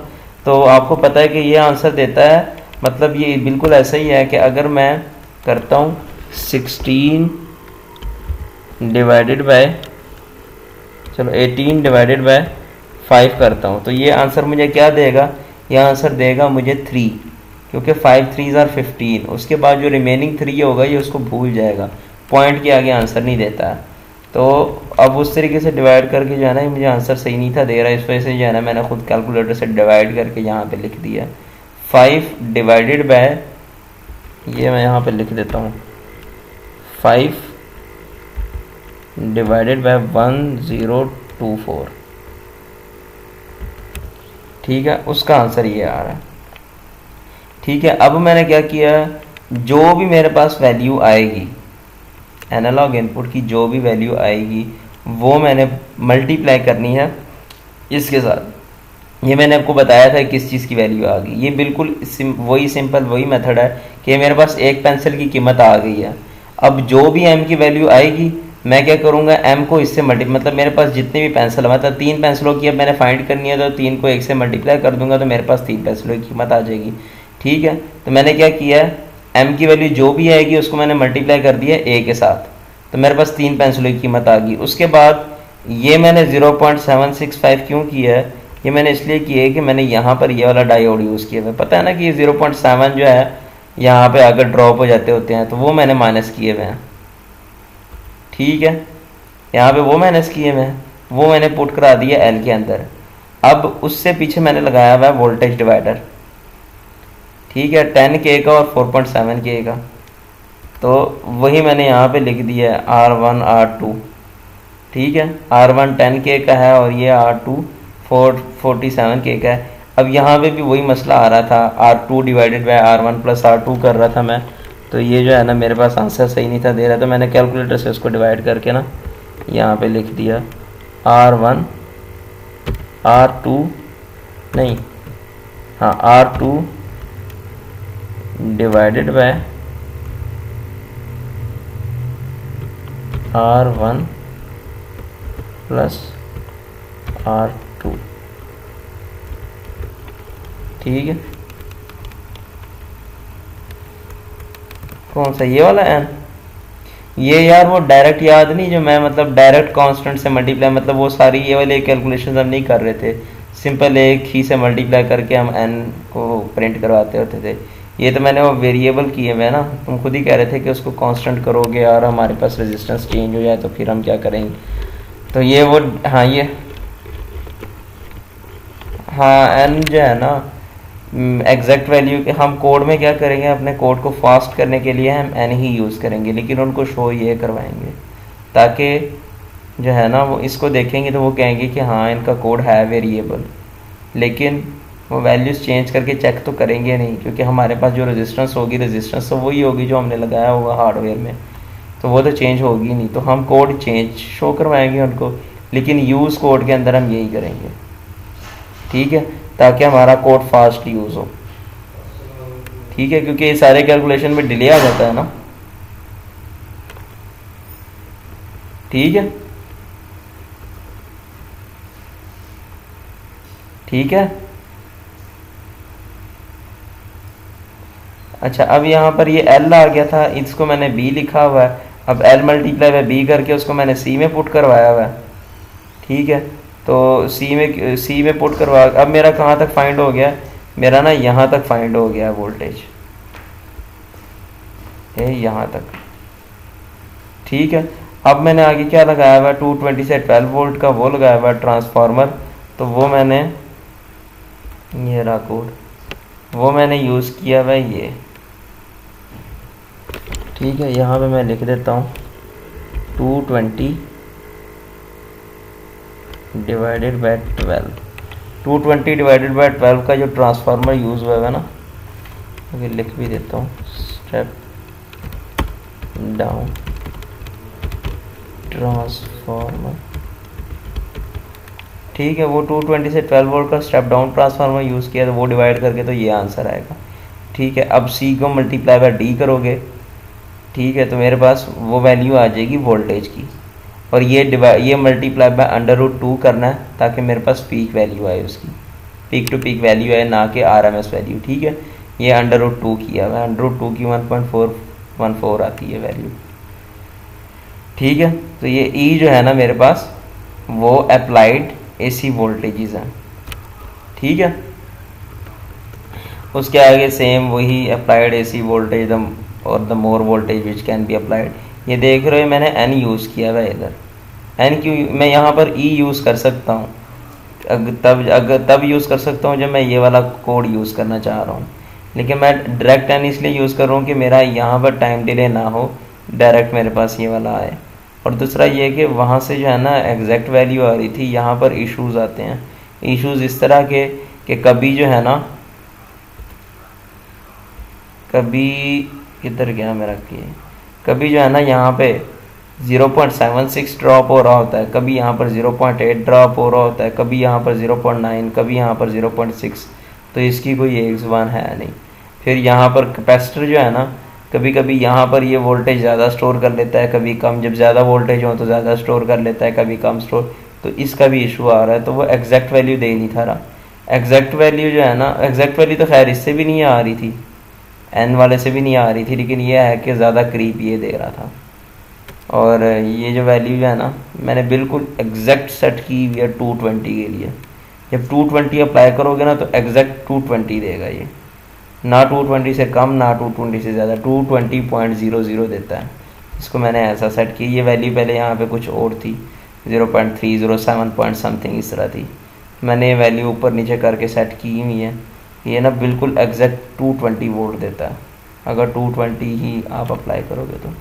तो आपको पता है कि ये आंसर देता है, मतलब ये बिल्कुल ऐसा ही है कि अगर मैं करता हूँ 16 डिवाइडेड बाय, चलो 18 डिवाइडेड बाय 5 करता हूँ, तो ये आंसर मुझे क्या देगा, ये आंसर देगा मुझे 3, क्योंकि 5 3s आर 15। उसके बाद जो रिमेनिंग 3 होगा ये उसको भूल जाएगा, पॉइंट के आगे आंसर नहीं देता है। तो अब उस तरीके से डिवाइड करके जो है ना, ये मुझे आंसर सही नहीं था दे रहा, इस वजह से जो है ना मैंने खुद कैलकुलेटर से डिवाइड करके यहाँ पे लिख दिया 5 डिवाइडेड बाय, ये मैं यहाँ पे लिख देता हूँ 5 डिवाइडेड बाय 1024, ठीक है। उसका आंसर ये आ रहा है, ठीक है। अब मैंने क्या किया, जो भी मेरे पास वैल्यू आएगी एनालॉग इनपुट की, जो भी वैल्यू आएगी वो मैंने मल्टीप्लाई करनी है इसके साथ। ये मैंने आपको बताया था किस चीज़ की वैल्यू आ गई, ये बिल्कुल वही सिंपल वही मेथड है कि मेरे पास एक पेंसिल की कीमत आ गई है। अब जो भी M की वैल्यू आएगी मैं क्या करूँगा, M को इससे मतलब मेरे पास जितने भी पेंसिल, मतलब 3 पेंसिलों की अब मैंने फाइंड करनी है, तो 3 को 1 से मल्टीप्लाई कर दूंगा तो मेरे पास 3 पेंसिलों की कीमत आ जाएगी, ठीक है। तो मैंने क्या किया है, M की वैल्यू जो भी आएगी उसको मैंने मल्टीप्लाई कर दिया A के साथ, तो मेरे पास 3 पेंसिलों की कीमत आ गई। उसके बाद ये मैंने 0.765 क्यों किया है, ये मैंने इसलिए किया है कि मैंने यहाँ पर ये वाला डायोड यूज़ किया है। पता है ना कि ये 0.7 जो है यहाँ पे अगर ड्रॉप हो जाते होते हैं, तो वो मैंने माइनस किए हुए हैं, ठीक है। यहाँ पे वो माइनस किए हुए हैं, वो मैंने पुट करा दिया L के अंदर। अब उससे पीछे मैंने लगाया हुआ है वोल्टेज डिवाइडर, ठीक है, 10K का और 4.7K का। तो वही मैंने यहाँ पे लिख दिया है R1 R2, ठीक है। R1 10K का है और ये R2 47K का है। अब यहाँ पे भी वही मसला आ रहा था, R2 divided by R1 plus R2 कर रहा था मैं, तो ये जो है ना मेरे पास आंसर सही नहीं था दे रहा, तो मैंने कैलकुलेटर से उसको डिवाइड करके ना यहाँ पे लिख दिया R1 R2 नहीं, हाँ R2 divided by R1 plus R2, ठीक है। कौन सा, ये वाला n, ये यार वो डायरेक्ट याद नहीं, जो मैं मतलब डायरेक्ट कांस्टेंट से मल्टीप्लाई, मतलब वो सारी ये वाले कैलकुलेशंस हम नहीं कर रहे थे, सिंपल एक ही से मल्टीप्लाई करके हम n को प्रिंट करवाते होते थे। ये तो मैंने वो वेरिएबल किए हुए ना, तुम खुद ही कह रहे थे कि उसको कांस्टेंट करोगे और हमारे पास रेजिस्टेंस चेंज हो जाए तो फिर हम क्या करेंगे, तो ये वो, हाँ ये, हाँ n जो है ना एग्जैक्ट वैल्यू के, हम कोड में क्या करेंगे, अपने कोड को फास्ट करने के लिए हम n ही यूज़ करेंगे, लेकिन उनको शो ये करवाएंगे ताकि जो है ना वो इसको देखेंगे तो वो कहेंगे कि हाँ इनका कोड है वेरिएबल, लेकिन वो वैल्यूज़ चेंज करके चेक तो करेंगे नहीं, क्योंकि हमारे पास जो रेजिस्टेंस होगी, रेजिस्टेंस तो वही होगी जो हमने लगाया होगा हार्डवेयर में, तो वो तो चेंज होगी नहीं। तो हम कोड चेंज शो करवाएंगे उनको, लेकिन यूज़ कोड के अंदर हम यही करेंगे, ठीक है, ताकि हमारा कोड फास्ट यूज़ हो, ठीक है, क्योंकि ये सारे कैलकुलेशन में डिले आ जाता है ना। ठीक है, ठीक है। अच्छा, अब यहाँ पर ये एल आ गया था, इसको मैंने बी लिखा हुआ है। अब एल मल्टीप्लाई बाय बी करके उसको मैंने सी में पुट करवाया हुआ है। ठीक है, तो सी में पुट करवा, अब मेरा कहाँ तक फाइंड हो गया, मेरा ना यहाँ तक फाइंड हो गया वोल्टेज, ये यहाँ तक। ठीक है, अब मैंने आगे क्या लगाया हुआ, 220 से 12 वोल्ट का वो लगाया हुआ ट्रांसफार्मर, तो वो मैंने, ये रहा कोड, वो मैंने यूज़ किया हुआ ये। ठीक है, यहाँ पे मैं लिख देता हूँ 220 डिवाइडेड बाय 12, 220 डिवाइडेड बाय 12 का जो ट्रांसफार्मर यूज़ हुआ है ना, अभी लिख भी देता हूँ, स्टेप डाउन ट्रांसफार्मर। ठीक है, वो 220 से 12 वोल्ट का स्टेप डाउन ट्रांसफार्मर यूज़ किया, तो वो डिवाइड करके तो ये आंसर आएगा। ठीक है, अब सी को मल्टीप्लाई बाय डी करोगे, ठीक है, तो मेरे पास वो वैल्यू आ जाएगी वोल्टेज की, और ये मल्टीप्लाई बाय √2 करना है ताकि मेरे पास पीक वैल्यू आए, उसकी पीक टू पीक वैल्यू आए, ना कि RMS वैल्यू। ठीक है, ये √2 किया हुआ है, √2 की 1.414 आती है वैल्यू। ठीक है, तो ये ई जो है ना मेरे पास वो अप्लाइड AC वोल्टेजेस हैं। ठीक है, उसके आगे सेम वही अप्लाइड AC वोल्टेज और the more voltage which can be applied. ये देख रहे हो मैंने N यूज़ किया हुआ इधर, N क्यों, मैं यहाँ पर E यूज़ कर सकता हूँ, तब यूज़ कर सकता हूँ जब मैं ये वाला कोड यूज़ करना चाह रहा हूँ, लेकिन मैं डायरेक्ट N इसलिए यूज़ कर रहा हूँ कि मेरा यहाँ पर टाइम डिले ना हो, डायरेक्ट मेरे पास ये वाला आए। और दूसरा ये कि वहाँ से जो है ना एग्जैक्ट वैल्यू आ रही थी, यहाँ पर इश्यूज़ आते हैं। इश्यूज़ इस तरह के कि कभी जो है ना, कभी किधर गया मेरा कि, कभी जो है ना यहाँ पे 0.76 ड्रॉप हो रहा होता है, कभी यहाँ पर 0.8 ड्रॉप हो रहा होता है, कभी यहाँ पर 0.9, कभी यहाँ पर 0.6, तो इसकी कोई एक ज़ुबान है नहीं। फिर यहाँ पर कैपेसिटर जो है ना, कभी कभी यहाँ पर ये वोल्टेज ज़्यादा स्टोर कर लेता है, कभी कम, जब ज़्यादा वोल्टेज हो तो ज़्यादा स्टोर कर लेता है, कभी कम स्टोर, तो इसका भी इशू आ रहा है। तो वो एग्जैक्ट वैल्यू दे नहीं था रहा। एग्जैक्ट वैल्यू जो है ना, एग्जैक्ट वैल्यू तो खैर इससे भी नहीं आ रही थी, N वाले से भी नहीं आ रही थी, लेकिन ये है कि ज़्यादा करीब ये दे रहा था। और ये जो वैल्यू है ना, मैंने बिल्कुल एग्जैक्ट सेट की हुई है 220 के लिए। जब 220 अप्लाई करोगे ना तो एग्जैक्ट 220 देगा ये, ना 220 से कम ना 220 से ज़्यादा, 220.00 देता है। इसको मैंने ऐसा सेट किया। ये वैल्यू पहले यहाँ पे कुछ और थी, 0.307 पॉइंट समथिंग इस तरह थी, मैंने ये वैल्यू ऊपर नीचे करके सेट की हुई है। ये ना बिल्कुल एग्जैक्ट 220 वोल्ट देता है अगर 220 ही आप अप्लाई करोगे तो।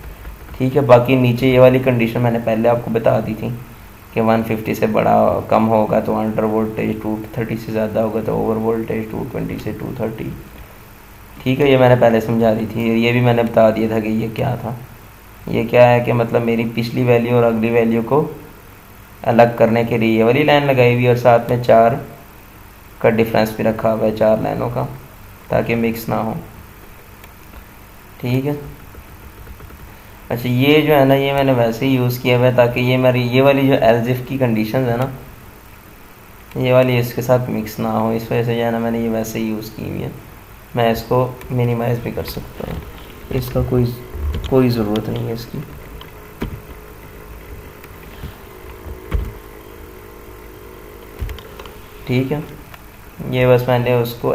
ठीक है, बाकी नीचे ये वाली कंडीशन मैंने पहले आपको बता दी थी कि 150 से बड़ा कम होगा तो अंडर वोल्टेज, 230 से ज़्यादा होगा तो ओवर वोल्टेज, 220 से 230। ठीक है, ये मैंने पहले समझा दी थी। ये भी मैंने बता दिया था कि ये क्या था। ये क्या है कि मतलब मेरी पिछली वैल्यू और अगली वैल्यू को अलग करने के लिए ये वाली लाइन लगाई हुई और साथ में 4 का डिफरेंस भी रखा हुआ है, 4 लाइनों का, ताकि मिक्स ना हो। ठीक है, अच्छा ये जो है ना, ये मैंने वैसे ही यूज़ किया हुआ है ताकि ये मेरी ये वाली जो एल्जिफ की कंडीशन है ना, ये वाली इसके साथ मिक्स ना हो, इस वजह से जो है ना मैंने ये वैसे ही यूज़ की हुई है। मैं इसको मिनिमाइज़ भी कर सकता हूँ, इसका कोई ज़रूरत नहीं है इसकी। ठीक है, ये बस मैंने उसको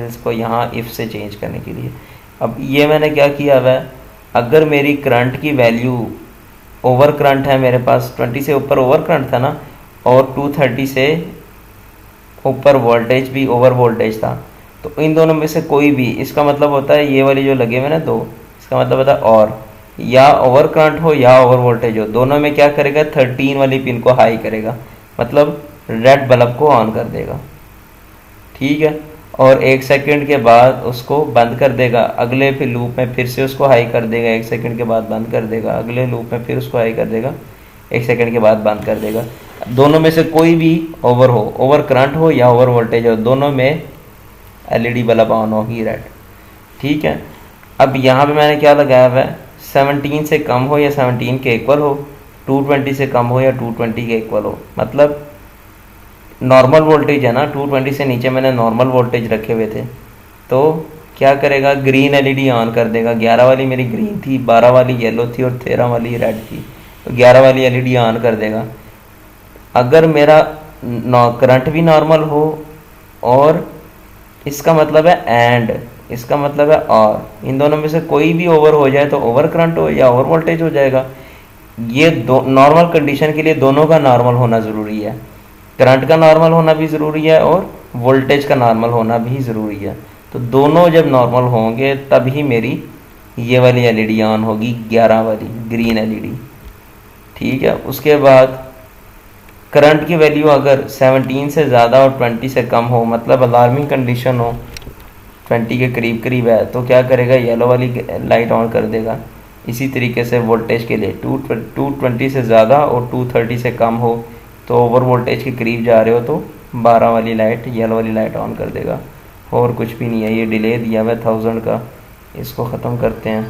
इसको यहाँ इफ़ से चेंज करने के लिए। अब ये मैंने क्या किया हुआ है, अगर मेरी करंट की वैल्यू ओवर करंट है, मेरे पास 20 से ऊपर ओवर करंट था ना, और 230 से ऊपर वोल्टेज भी ओवर वोल्टेज था, तो इन दोनों में से कोई भी, इसका मतलब होता है ये वाली जो लगे हुए ना 2, इसका मतलब होता है और या ओवर करंट हो या ओवर वोल्टेज हो, दोनों में क्या करेगा, 13 वाली पिन को हाई करेगा, मतलब रेड बल्ब को ऑन कर देगा। ठीक है, और 1 सेकंड के बाद उसको बंद कर देगा, अगले फिर लूप में फिर से उसको हाई कर देगा, 1 सेकंड के बाद बंद कर देगा, अगले लूप में फिर उसको हाई कर देगा, 1 सेकंड के बाद बंद कर देगा। दोनों में से कोई भी ओवर हो, ओवर करंट हो या ओवर वोल्टेज हो, दोनों में LED बल्ब ऑन होगी रेड। ठीक है, अब यहाँ पे मैंने क्या लगाया हुआ है, 17 से कम हो या 17 के इक्वल हो, 220 से कम हो या 220 के इक्वल हो, मतलब नॉर्मल वोल्टेज है ना, 220 से नीचे मैंने नॉर्मल वोल्टेज रखे हुए थे, तो क्या करेगा, ग्रीन एलईडी ऑन कर देगा। 11 वाली मेरी ग्रीन थी, 12 वाली येलो थी और 13 वाली रेड थी, तो 11 वाली एलईडी ऑन कर देगा। अगर मेरा करंट भी नॉर्मल हो और इसका मतलब है एंड, इसका मतलब है और, इन दोनों में से कोई भी ओवर हो जाए तो ओवर करंट हो या ओवर वोल्टेज हो जाएगा। ये दो नॉर्मल कंडीशन के लिए दोनों का नॉर्मल होना ज़रूरी है, करंट का नॉर्मल होना भी ज़रूरी है और वोल्टेज का नॉर्मल होना भी ज़रूरी है। तो दोनों जब नॉर्मल होंगे तभी मेरी ये वाली एलईडी ऑन होगी, 11 वाली ग्रीन एलईडी। ठीक है, उसके बाद करंट की वैल्यू अगर 17 से ज़्यादा और 20 से कम हो, मतलब अलार्मिंग कंडीशन हो, 20 के करीब करीब है, तो क्या करेगा, येलो वाली लाइट ऑन कर देगा। इसी तरीके से वोल्टेज के लिए 220 से ज़्यादा और 230 से कम हो, तो ओवर वोल्टेज के करीब जा रहे हो तो 12 वाली लाइट, येलो वाली लाइट ऑन कर देगा। और कुछ भी नहीं है। ये डिले दिया हुआ है 1000 का, इसको ख़त्म करते हैं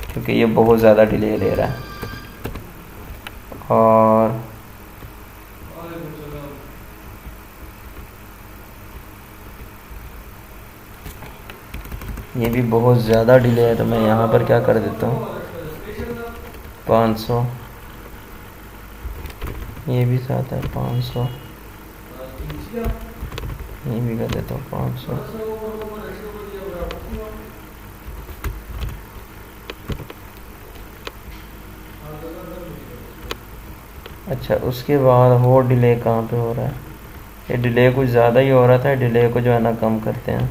क्योंकि ये बहुत ज़्यादा डिले ले रहा है। और ये भी बहुत ज़्यादा डिले है, तो मैं यहाँ पर क्या कर देता हूँ 500, ये भी साथ है 500, ये भी कर देता हूँ 500। अच्छा, उसके बाद वो डिले कहाँ पे हो रहा है, ये डिले कुछ ज़्यादा ही हो रहा था, डिले को जो है ना कम करते हैं।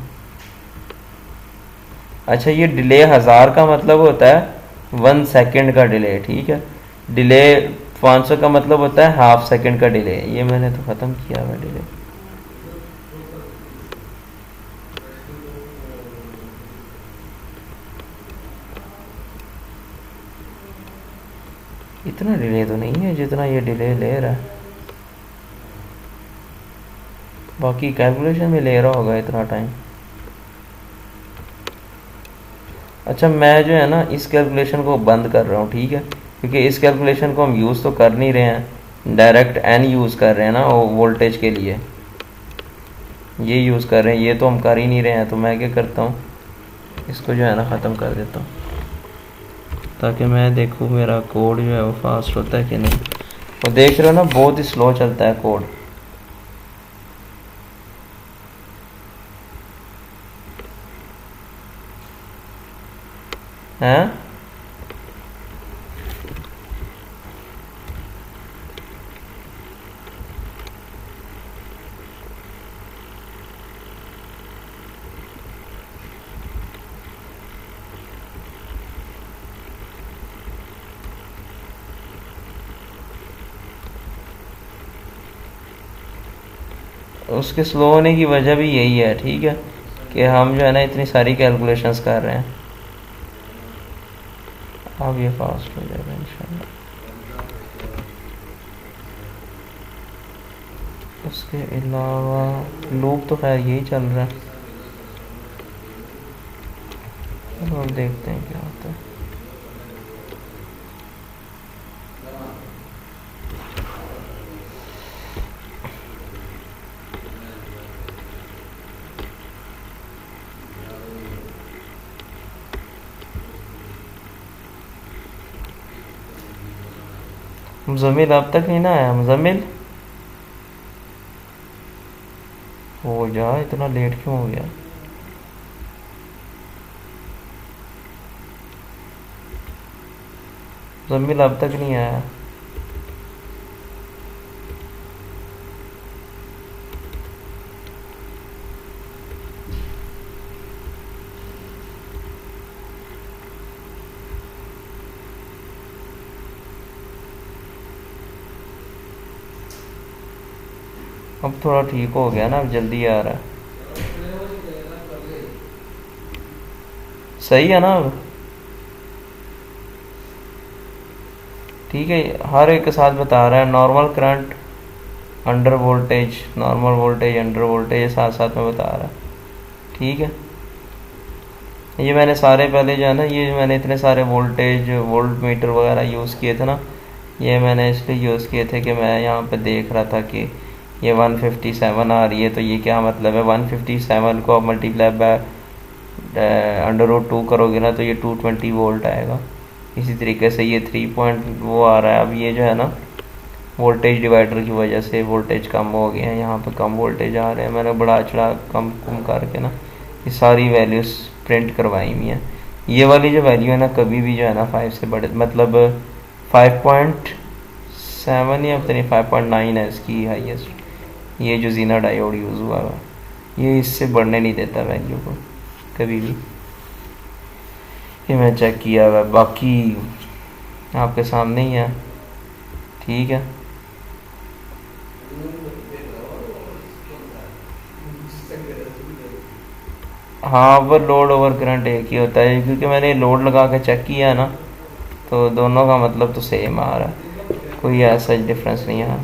अच्छा, ये डिले 1000 का मतलब होता है 1 सेकंड का डिले, ठीक है। डिले 500 का मतलब होता है हाफ सेकंड का डिले। ये मैंने तो ख़त्म किया हुआ डिले। इतना डिले तो नहीं है जितना ये डिले ले रहा है, बाकी कैलकुलेशन में ले रहा होगा इतना टाइम। अच्छा, मैं जो है ना इस कैलकुलेशन को बंद कर रहा हूँ, ठीक है, क्योंकि इस कैलकुलेशन को हम यूज़ तो कर नहीं रहे हैं, डायरेक्ट एन यूज़ कर रहे हैं ना वोल्टेज के लिए, ये यूज़ कर रहे हैं, ये तो हम कर ही नहीं रहे हैं। तो मैं क्या करता हूँ, इसको जो है ना ख़त्म कर देता हूँ ताकि मैं देखूँ मेरा कोड जो है वो फास्ट होता है कि नहीं। वो देख रहे हो ना, बहुत ही स्लो चलता है कोड। हैं, उसके स्लो होने की वजह भी यही है, ठीक है, कि हम जो है ना इतनी सारी कैलकुलेशंस कर रहे हैं। अब ये फास्ट हो जाएगा इंशाल्लाह। उसके अलावा लूप तो खैर यही चल रहा है, अब देखते हैं क्या होता है। मुजम्मिल अब तक नहीं ना आया, मुजम्मिल हो जा, इतना लेट क्यों हो गया। मुजम्मिल अब तक नहीं आया। अब थोड़ा ठीक हो गया ना, अब जल्दी आ रहा है, सही है ना अब। ठीक है, हर एक के साथ बता रहा है, normal current, under voltage, normal voltage, under voltage, ये साथ साथ में बता रहा है, ठीक है। ये मैंने सारे पहले जो है ना, ये मैंने इतने सारे वोल्टेज वोल्ट मीटर वगैरह यूज़ किए थे ना, ये मैंने इसलिए यूज़ किए थे कि मैं यहाँ पे देख रहा था कि ये 157 आ रही है, तो ये क्या मतलब है, 157 को आप मल्टीप्लाई बाय √2 करोगे ना तो ये 220 वोल्ट आएगा। इसी तरीके से ये 3 पॉइंट वो आ रहा है। अब ये जो है ना वोल्टेज डिवाइडर की वजह से वोल्टेज कम हो गए हैं, यहाँ पे कम वोल्टेज आ रहे हैं। मैंने बड़ा चढ़ा कम कम करके ना ये सारी वैल्यूज़ प्रिंट करवाई हुई हैं। ये वाली जो वैल्यू है ना कभी भी जो है ना 5 से बड़े, मतलब 5.7 या पता नहीं 5.9 है इसकी हाईएस्ट। ये जो जीना डायोड यूज़ हुआ है ये इससे बढ़ने नहीं देता वैल्यू को कभी भी। ये मैं चेक किया हुआ, बाकी आपके सामने ही है, ठीक है। हाँ, ओवर लोड ओवर करंट एक ही होता है, क्योंकि मैंने लोड लगा के चेक किया है ना तो दोनों का मतलब तो सेम आ रहा है, कोई ऐसा डिफरेंस नहीं है।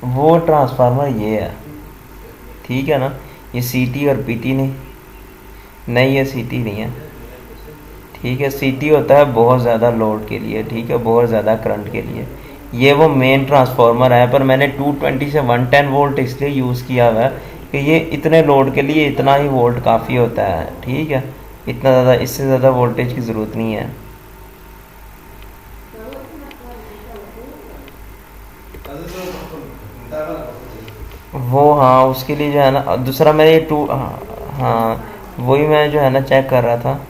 वो ट्रांसफार्मर ये है, ठीक है ना, ये सीटी और पीटी नहीं ये सीटी नहीं है, ठीक है। सीटी होता है बहुत ज़्यादा लोड के लिए, ठीक है, बहुत ज़्यादा करंट के लिए। ये वो मेन ट्रांसफार्मर है, पर मैंने 220 से 110 वोल्ट इसलिए यूज़ किया हुआ है कि ये इतने लोड के लिए इतना ही वोल्ट काफ़ी होता है, ठीक है। इतना ज़्यादा, इससे ज़्यादा वोल्टेज की ज़रूरत नहीं है। वो हाँ, उसके लिए जो है ना दूसरा मैंने ये हाँ वही मैं जो है ना चेक कर रहा था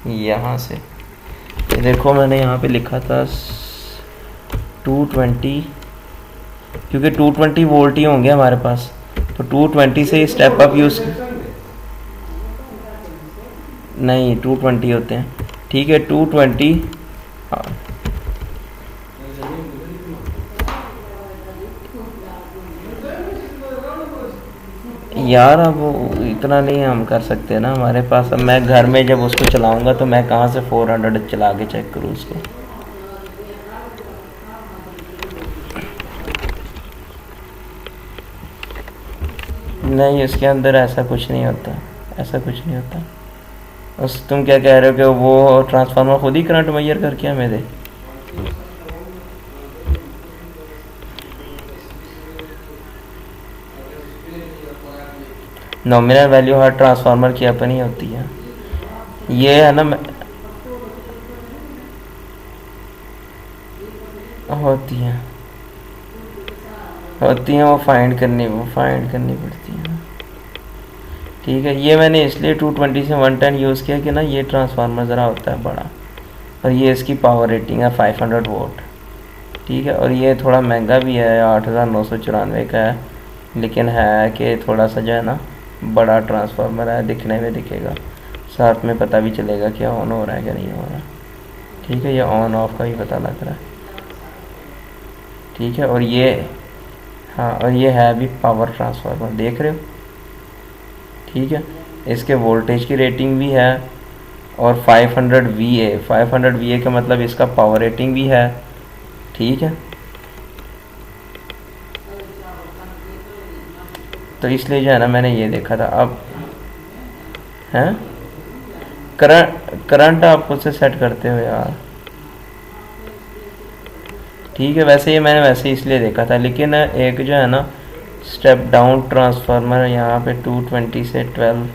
यहाँ से। ये देखो मैंने यहाँ पे लिखा था 220, क्योंकि 220 वोल्ट ही होंगे हमारे पास, तो 220 से स्टेप अप यूज़ नहीं 220 होते हैं, ठीक है। 220 यार अब इतना नहीं हम कर सकते ना हमारे पास। अब मैं घर में जब उसको चलाऊंगा तो मैं कहाँ से 400 चला के चेक करूँ उसको। नहीं, इसके अंदर ऐसा कुछ नहीं होता, ऐसा कुछ नहीं होता। उस तुम क्या कह रहे हो कि वो ट्रांसफार्मर खुद ही करंट मेजर करके हमें दे? नॉमिनल वैल्यू हर ट्रांसफार्मर की अपनी होती है, ये है ना होती हैं वो फाइंड करनी पड़ती है, ठीक है। ये मैंने इसलिए 220 से 110 यूज़ किया कि ना ये ट्रांसफार्मर ज़रा होता है बड़ा, और ये इसकी पावर रेटिंग है 500 वोल्ट, ठीक है। और ये थोड़ा महंगा भी है, 8,994 का है, लेकिन है कि थोड़ा सा जो है ना बड़ा ट्रांसफार्मर है, दिखने में दिखेगा, साथ में पता भी चलेगा क्या ऑन हो रहा है क्या नहीं हो रहा, ठीक है। ये ऑन ऑफ का भी पता लग रहा है, ठीक है। और ये हाँ, और ये है भी पावर ट्रांसफार्मर, देख रहे हो, ठीक है। इसके वोल्टेज की रेटिंग भी है और 500 VA का मतलब इसका पावर रेटिंग भी है, ठीक है। तो इसलिए जो है ना मैंने ये देखा था। अब हैं करंट आप खुद से सेट करते हो यार, ठीक है। वैसे ये मैंने वैसे इसलिए देखा था, लेकिन एक जो है ना स्टेप डाउन ट्रांसफार्मर यहाँ पे 220 से 12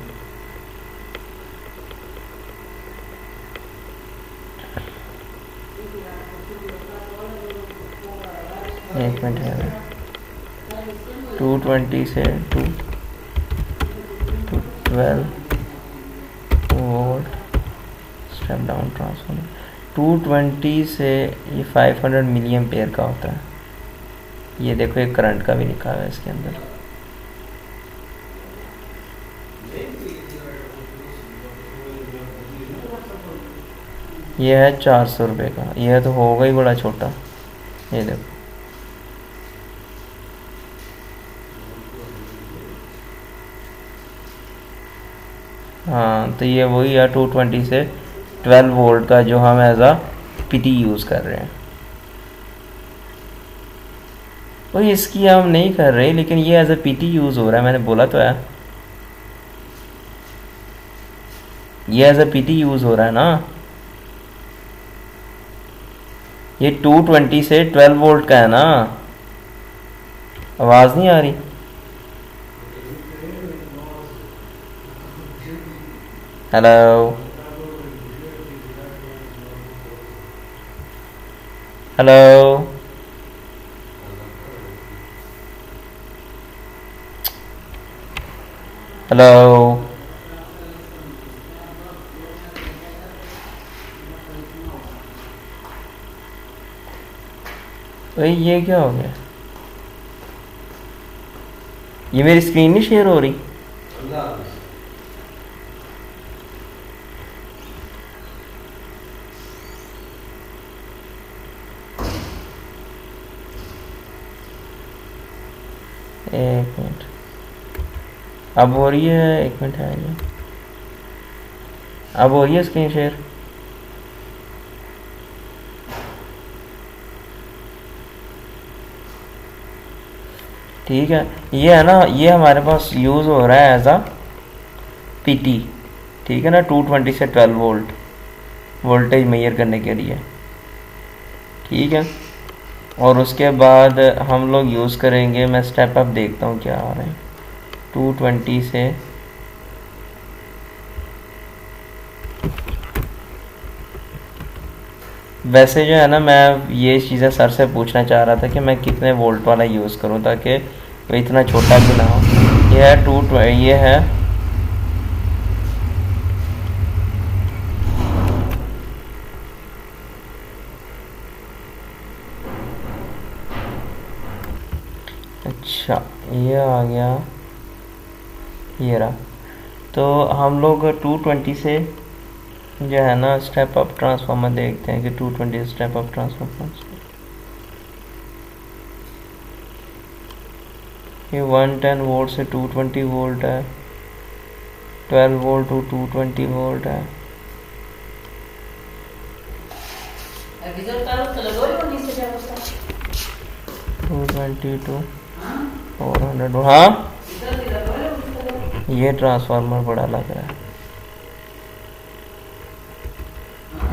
एक मिनट है, 220 से 12 वोल्ट स्टेप डाउन ट्रांसफार्मर 220 से ये 500 मिली एम्पेयर का होता है। ये देखो एक करंट का भी लिखा हुआ है इसके अंदर। ये है 400 रुपये का, यह तो होगा ही बड़ा छोटा, ये देखो। हाँ, तो ये वही है 220 से 12 वोल्ट का जो हम एज आ पीटी यूज़ कर रहे हैं। वही इसकी हम नहीं कर रहे, लेकिन ये एज ए पीटी यूज़ हो रहा है, मैंने बोला तो है ये एज ए पीटी यूज़ हो रहा है ना। ये 220 से 12 वोल्ट का है ना। आवाज़ नहीं आ रही? Hello hello hello. भाई ये क्या हो गया? ये मेरी स्क्रीन नहीं शेयर हो रही? एक मिनट, अब हो रही है? एक मिनट है ये, अब हो रही है स्क्रीन शेयर? ठीक है, ये है ना, ये हमारे पास यूज़ हो रहा है एज अ पीटी, ठीक है ना। 220 से 12 वोल्ट वोल्टेज मेजर करने के लिए, ठीक है। और उसके बाद हम लोग यूज़ करेंगे, मैं स्टेप अप देखता हूँ क्या आ रहा है। 220 से वैसे जो है ना, मैं ये चीज़ें सर से पूछना चाह रहा था कि मैं कितने वोल्ट वाला यूज़ करूँ ताकि वो इतना छोटा भी ना हो। ये है ये है अच्छा, ये आ गया, ये रहा। तो हम लोग 220 से जो है ना स्टेप अप ट्रांसफार्मर देखते हैं कि 220 स्टेप अप ट्रांसफार्मर, ये 110 वोल्ट से 220 वोल्ट है, 12 वोल्ट टू 220 वोल्ट है। 220 टू 400, हाँ ये ट्रांसफार्मर बड़ा लग रहा है,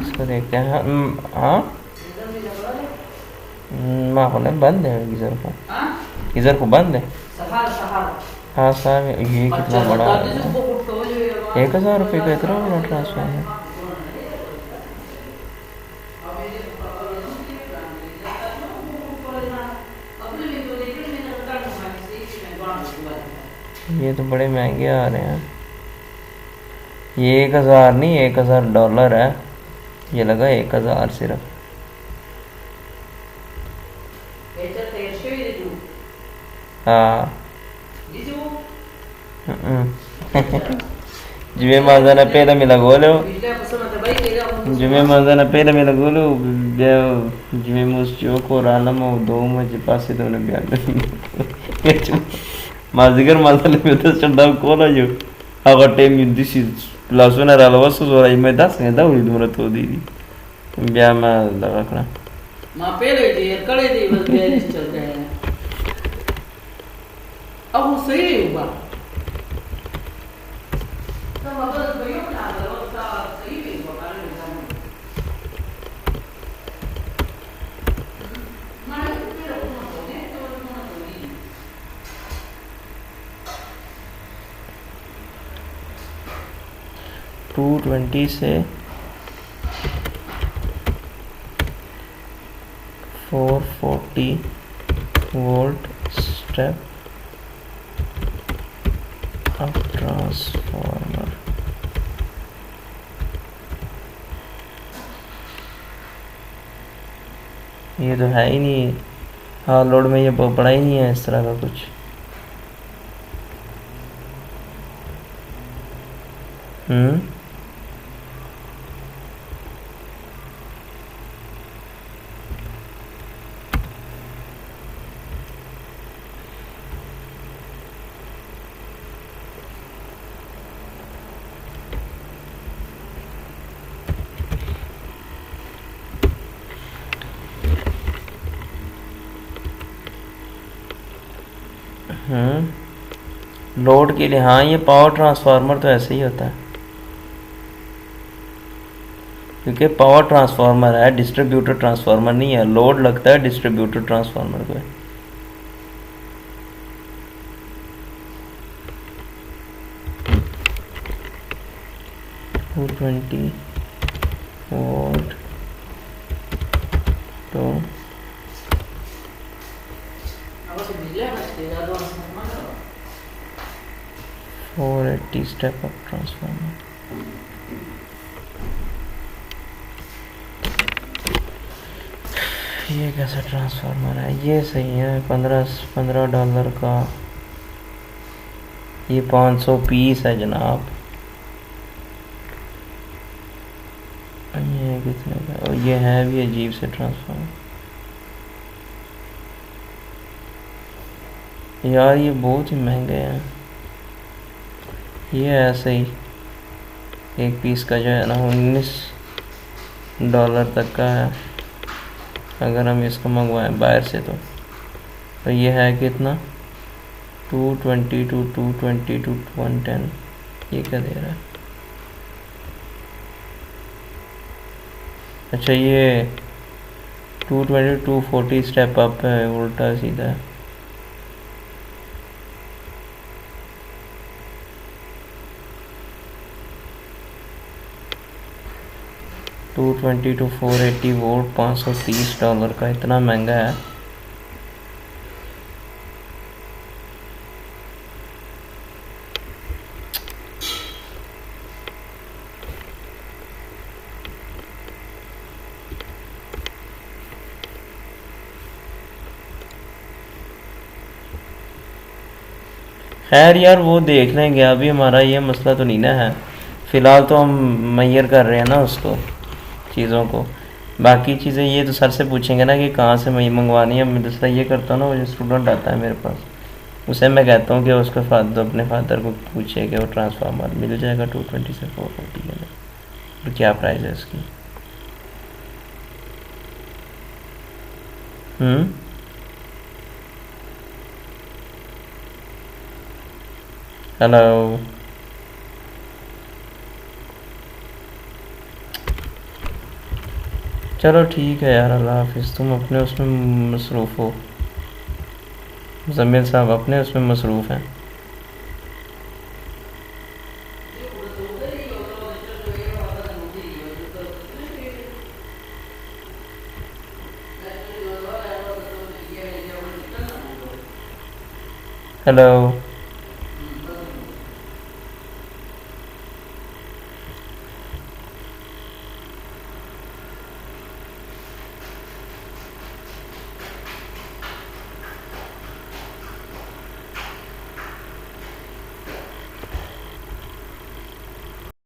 इसको देखते हैं। हाँ माहौल बंद है, गीज़र को बंद है। हाँ साहब, ये कितना बड़ा है, 1000 रुपये का इतना बड़ा ट्रांसफार्मर। ये तो बड़े महंगे आ रहे हैं। ये 1000 नहीं, $1000 है, ये लगा 1000 सिर्फ। हाँ जिमें मांझाना पहले मिला गोलो, जिमें मांझाना पहले मिला गोलो जिमें मुझे को राना मो दो मुझे पासे तो उन्हें ब्याह माजिगर मांझाना में तो चंदा कोला जो अगर टेम युद्धिशी लासुना रालवा सुज़ोरा इमें 10 ने दावरी दूमरा तो दीदी ब्याह में लगा करना माँ पहले दी कड़े दी बस ब्याह चल रहे हैं। अब वो सही हुआ तो मतलब भैया बना लो सा सही भी बता रहे हैं। माने फिर अपना होने तो अपना होनी 220 से 440 वोल्ट स्टेप अप ट्रांसफार्मर। ये तो है ही नहीं, हाँ लोड में ये पड़ा ही नहीं है इस तरह का कुछ। हम्म, लोड के लिए, हाँ ये पावर ट्रांसफार्मर तो ऐसे ही होता है, क्योंकि पावर ट्रांसफार्मर है, डिस्ट्रीब्यूटर ट्रांसफार्मर नहीं है। लोड लगता है डिस्ट्रीब्यूटर ट्रांसफार्मर को। 220 वोल्ट तो Apa sih dia mesti ada mana? 480 step up transformer. ये कैसा ट्रांसफार्मर है? ये सही है, $15 का। ये 500 पीस है जनाब। ये कितने का? और ये है भी अजीब से ट्रांसफार्मर यार, ये बहुत ही महंगे हैं। ये ऐसे ही एक पीस का जो है ना $19 तक का है, अगर हम इसको मंगवाएं बाहर से तो ये है कितना? 220 to 220 to 110। ये क्या दे रहा है? अच्छा ये 220 240 स्टेप अप है, उल्टा सीधा है। $220 to 480 वोल्ट, $530 का, इतना महंगा है। खैर यार वो देख लेंगे, अभी हमारा ये मसला तो नहीं ना है। फ़िलहाल तो हम मैयर कर रहे हैं ना उसको, चीज़ों को। बाकी चीज़ें ये तो सर से पूछेंगे ना कि कहाँ से मैं मंगवानी है। मैं दूसरा ये करता हूँ ना, वो जो स्टूडेंट आता है मेरे पास, उसे मैं कहता हूँ कि उसके फादर, अपने फादर को पूछे कि वो ट्रांसफार्मर मिल जाएगा 220 से 440 के लिए, तो क्या प्राइस है इसकी। हेलो, चलो ठीक है यार, अल्लाह हाफिज़। तुम अपने उसमें मसरूफ़ हो, मुज़म्मिल साहब अपने उसमें मसरूफ़ हैं। हेलो।